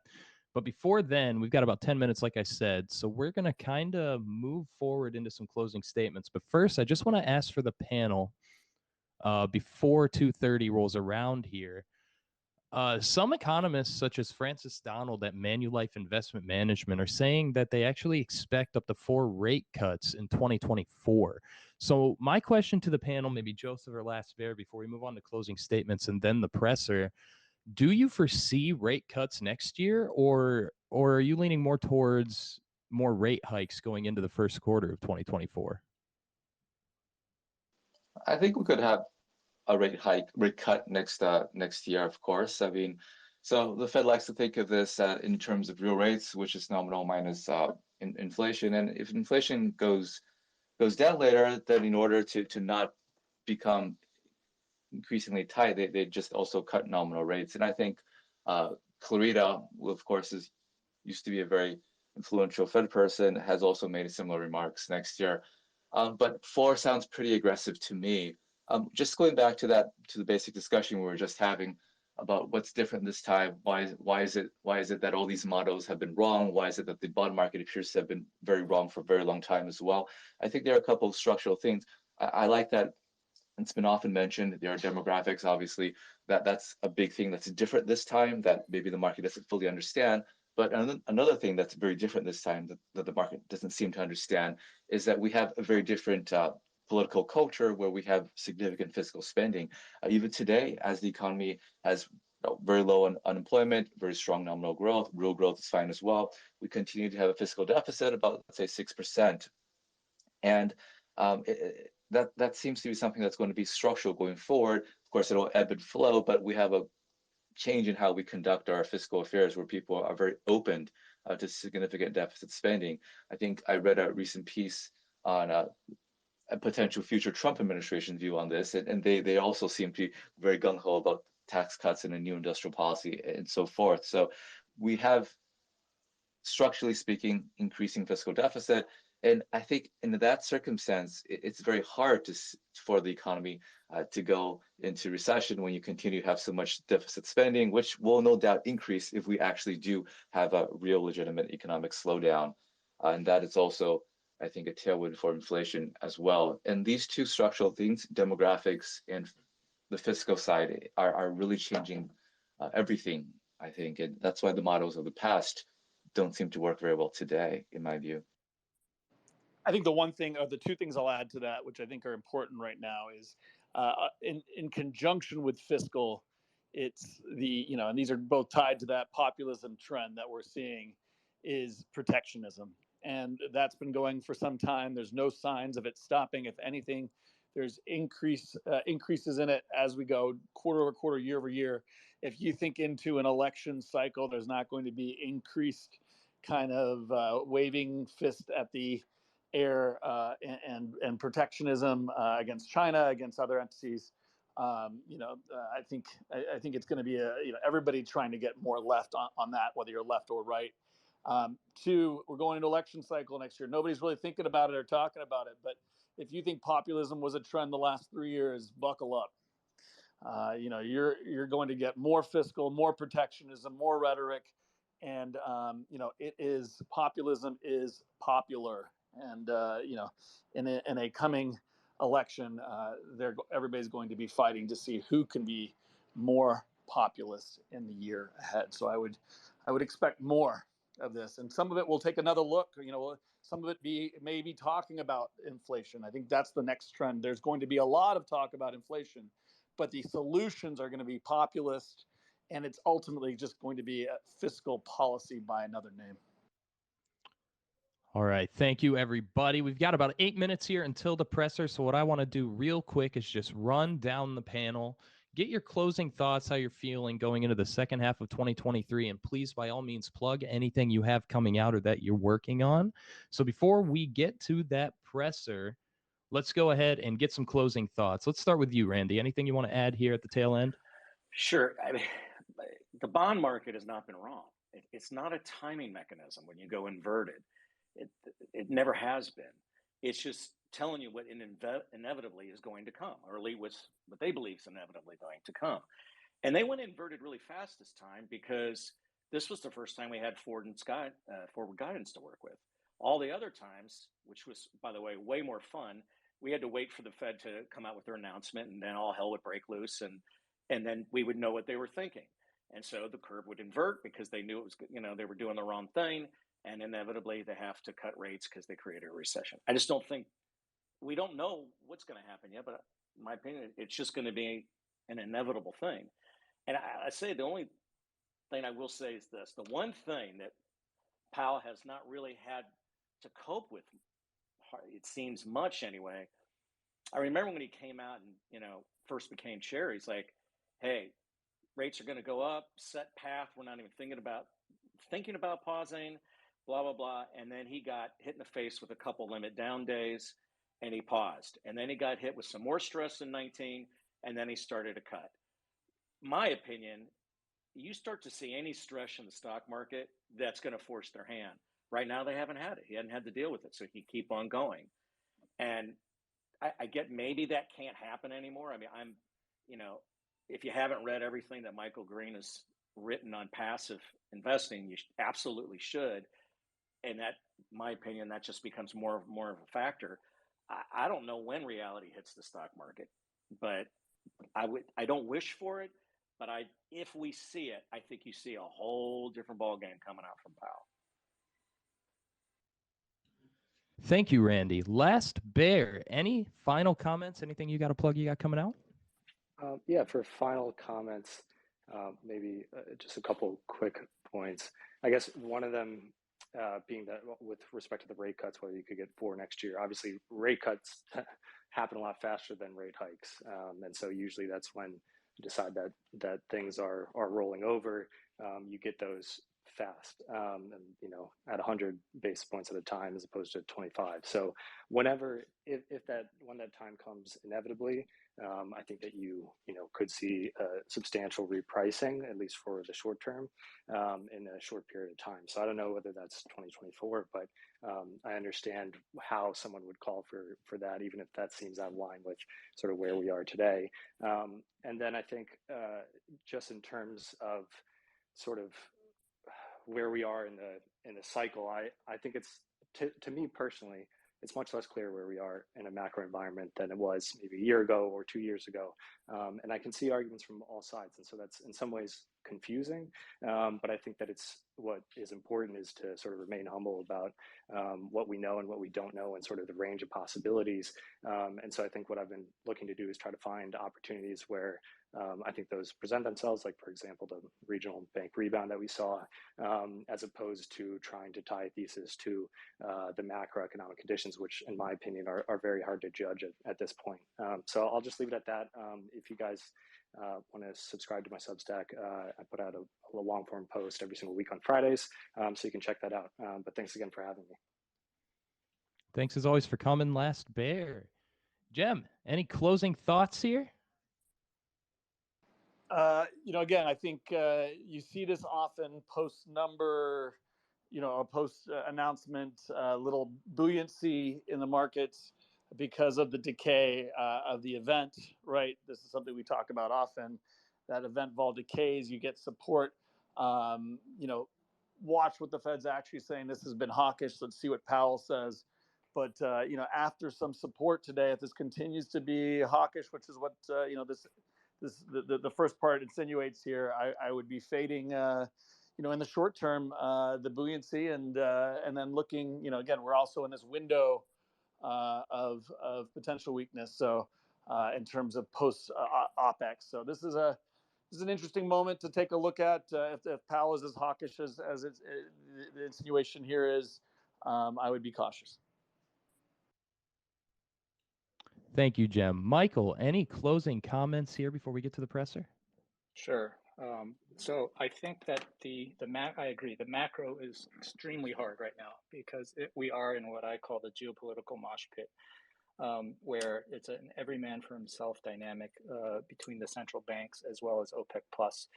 But before then, we've got about 10 minutes, like I said. So we're going to kind of move forward into some closing statements. But first, I just want to ask for the panel before 2:30 rolls around here. Some economists, such as Francis Donald at Manulife Investment Management, are saying that they actually expect up to 4 rate cuts in 2024. So my question to the panel, maybe Joseph or Lasver, before we move on to closing statements and then the presser, do you foresee rate cuts next year, or are you leaning more towards more rate hikes going into the first quarter of 2024? I think we could have a rate cut next year, of course. I mean, so the Fed likes to think of this in terms of real rates, which is nominal minus inflation. And if inflation goes down later, then in order to not become increasingly tight, they just also cut nominal rates. And I think Clarita, who of course used to be a very influential Fed person, has also made similar remarks next year. But 4 sounds pretty aggressive to me. Just going back to the basic discussion we were just having about what's different this time. Why is it that all these models have been wrong? Why is it that the bond market appears to have been very wrong for a very long time as well? I think there are a couple of structural things. I like that. It's been often mentioned. There are demographics, obviously, that's a big thing that's different this time that maybe the market doesn't fully understand. But another thing that's very different this time that the market doesn't seem to understand is that we have a very different political culture where we have significant fiscal spending. Even today, as the economy has very low unemployment, very strong nominal growth, real growth is fine as well, we continue to have a fiscal deficit about, let's say, 6%. And that seems to be something that's going to be structural going forward. Of course, it'll ebb and flow, but we have a change in how we conduct our fiscal affairs where people are very open to significant deficit spending. I think I read a recent piece on a potential future Trump administration view on this, and they also seem to be very gung-ho about tax cuts and a new industrial policy and so forth. So we have, structurally speaking, increasing fiscal deficit. And I think in that circumstance, it's very hard for the economy to go into recession when you continue to have so much deficit spending, which will no doubt increase if we actually do have a real legitimate economic slowdown. And that is also, I think, a tailwind for inflation as well. And these two structural things, demographics and the fiscal side, are really changing everything, I think. And that's why the models of the past don't seem to work very well today, in my view. I think the one thing, or the two things I'll add to that, which I think are important right now, is in conjunction with fiscal, it's and these are both tied to that populism trend that we're seeing, is protectionism. And that's been going for some time. There's no signs of it stopping. If anything, there's increases in it as we go quarter over quarter, year over year. If you think into an election cycle, there's not going to be increased kind of waving fist at the air and protectionism against China, against other entities. I think it's going to be everybody trying to get more left on that, whether you're left or right. 2, we're going into election cycle next year. Nobody's really thinking about it or talking about it, but if you think populism was a trend the last 3 years, buckle up. You're going to get more fiscal, more protectionism, more rhetoric, and populism is popular. And in a coming election, everybody's going to be fighting to see who can be more populist in the year ahead. So I would expect more of this, and some of it will take another look. some of it may be talking about inflation. I think that's the next trend. There's going to be a lot of talk about inflation, but the solutions are going to be populist, and it's ultimately just going to be a fiscal policy by another name. All right. Thank you, everybody. We've got about 8 minutes here until the presser. So what I want to do real quick is just run down the panel, get your closing thoughts, how you're feeling going into the second half of 2023. And please, by all means, plug anything you have coming out or that you're working on. So before we get to that presser, let's go ahead and get some closing thoughts. Let's start with you, Randy. Anything you want to add here at the tail end? Sure. I mean, the bond market has not been wrong. It's not a timing mechanism when you go inverted. It never has been. It's just telling you what inevitably is going to come, or at least what they believe is inevitably going to come. And they went inverted really fast this time because this was the first time we had forward guidance to work with. All the other times, which was, by the way, way more fun, we had to wait for the Fed to come out with their announcement, and then all hell would break loose, and then we would know what they were thinking. And so the curve would invert because they knew it was, they were doing the wrong thing. And inevitably, they have to cut rates because they created a recession. I just don't think, we don't know what's going to happen yet, but in my opinion, it's just going to be an inevitable thing. And I say the only thing I will say is this. The one thing that Powell has not really had to cope with, it seems much anyway. I remember when he came out and, first became chair, he's like, hey, rates are going to go up, set path. We're not even thinking about pausing. Blah, blah, blah. And then he got hit in the face with a couple limit down days and he paused. And then he got hit with some more stress in 19 and then he started to cut. My opinion, you start to see any stress in the stock market, that's going to force their hand. Right now, they haven't had it. He hadn't had to deal with it. So he keep on going. And I get maybe that can't happen anymore. I mean, if you haven't read everything that Michael Green has written on passive investing, you absolutely should. And that, in my opinion, that just becomes more of a factor. I don't know when reality hits the stock market, but I don't wish for it. But if we see it, I think you see a whole different ball game coming out from Powell. Thank you, Randy. Last Bear, any final comments? Anything you got to plug you got coming out? Yeah, for final comments, maybe just a couple quick points. I guess one of them being that with respect to the rate cuts, whether you could get 4 next year. Obviously, rate cuts happen a lot faster than rate hikes. And so usually that's when you decide that things are rolling over. You get those fast, and at 100 basis points at a time as opposed to 25. So when that time comes inevitably, I think that you could see a substantial repricing, at least for the short term, in a short period of time. So I don't know whether that's 2024, but I understand how someone would call for that, even if that seems out of line with sort of where we are today. And then I think just in terms of sort of where we are in the cycle, I think it's to me personally, it's much less clear where we are in a macro environment than it was maybe a year ago or 2 years ago. And I can see arguments from all sides. And so that's in some ways confusing. But I think that what is important is to sort of remain humble about what we know and what we don't know and sort of the range of possibilities. And so I think what I've been looking to do is try to find opportunities where I think those present themselves, like, for example, the regional bank rebound that we saw, as opposed to trying to tie a thesis to the macroeconomic conditions, which, in my opinion, are very hard to judge at this point. So I'll just leave it at that. If you guys want to subscribe to my Substack, I put out a long-form post every single week on Fridays, so you can check that out. But thanks again for having me. Thanks, as always, for coming, Last Bear. Jem, any closing thoughts here? Again, I think you see this often post number, post announcement, little buoyancy in the markets because of the decay of the event, right? This is something we talk about often. That event vol decays, you get support. Watch what the Fed's actually saying. This has been hawkish. Let's see what Powell says. But after some support today, if this continues to be hawkish, which is what the first part insinuates here, I would be fading in the short term, the buoyancy and then looking, again, we're also in this window of potential weakness. So in terms of post OPEX, so this is an interesting moment to take a look at. If Powell is as hawkish as the insinuation here is, I would be cautious. Thank you, Jem. Michael, any closing comments here before we get to the presser? Sure. So I think that I agree. The macro is extremely hard right now because we are in what I call the geopolitical mosh pit, where it's an every man for himself dynamic between the central banks as well as OPEC plus.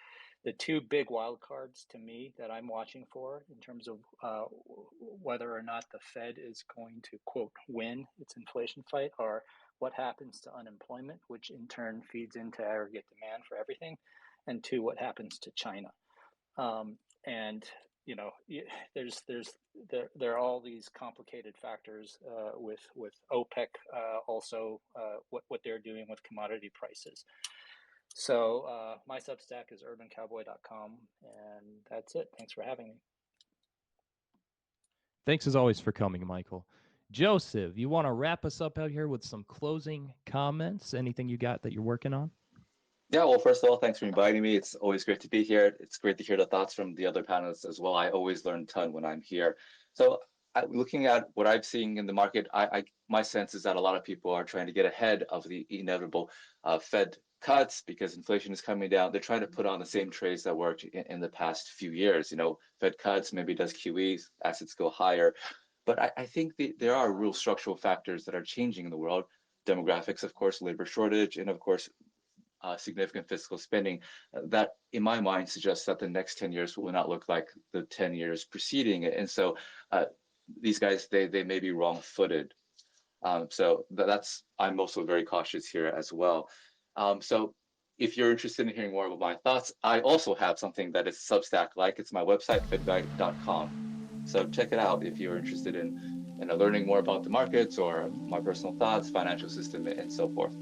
The two big wild cards to me that I'm watching for in terms of whether or not the Fed is going to, quote, win its inflation fight are what happens to unemployment, which in turn feeds into aggregate demand for everything, and two, what happens to China. And there are all these complicated factors with OPEC, also what they're doing with commodity prices. So my Substack is urbancowboy.com, and that's it. Thanks for having me. Thanks as always for coming, Michael. Joseph, you want to wrap us up out here with some closing comments? Anything you got that you're working on? Yeah, well, first of all, thanks for inviting me. It's always great to be here. It's great to hear the thoughts from the other panelists as well. I always learn a ton when I'm here. So looking at what I'm seeing in the market, my sense is that a lot of people are trying to get ahead of the inevitable Fed cuts because inflation is coming down. They're trying to put on the same trades that worked in the past few years. Fed cuts, maybe does QEs, assets go higher. But I think there are real structural factors that are changing in the world. Demographics, of course, labor shortage, and of course, significant fiscal spending that, in my mind, suggests that the next 10 years will not look like the 10 years preceding it. And so these guys, they may be wrong-footed. So I'm also very cautious here as well. So if you're interested in hearing more about my thoughts, I also have something that is Substack-like. It's my website, fedguide.com. So check it out if you're interested in learning more about the markets or my personal thoughts, financial system, and so forth.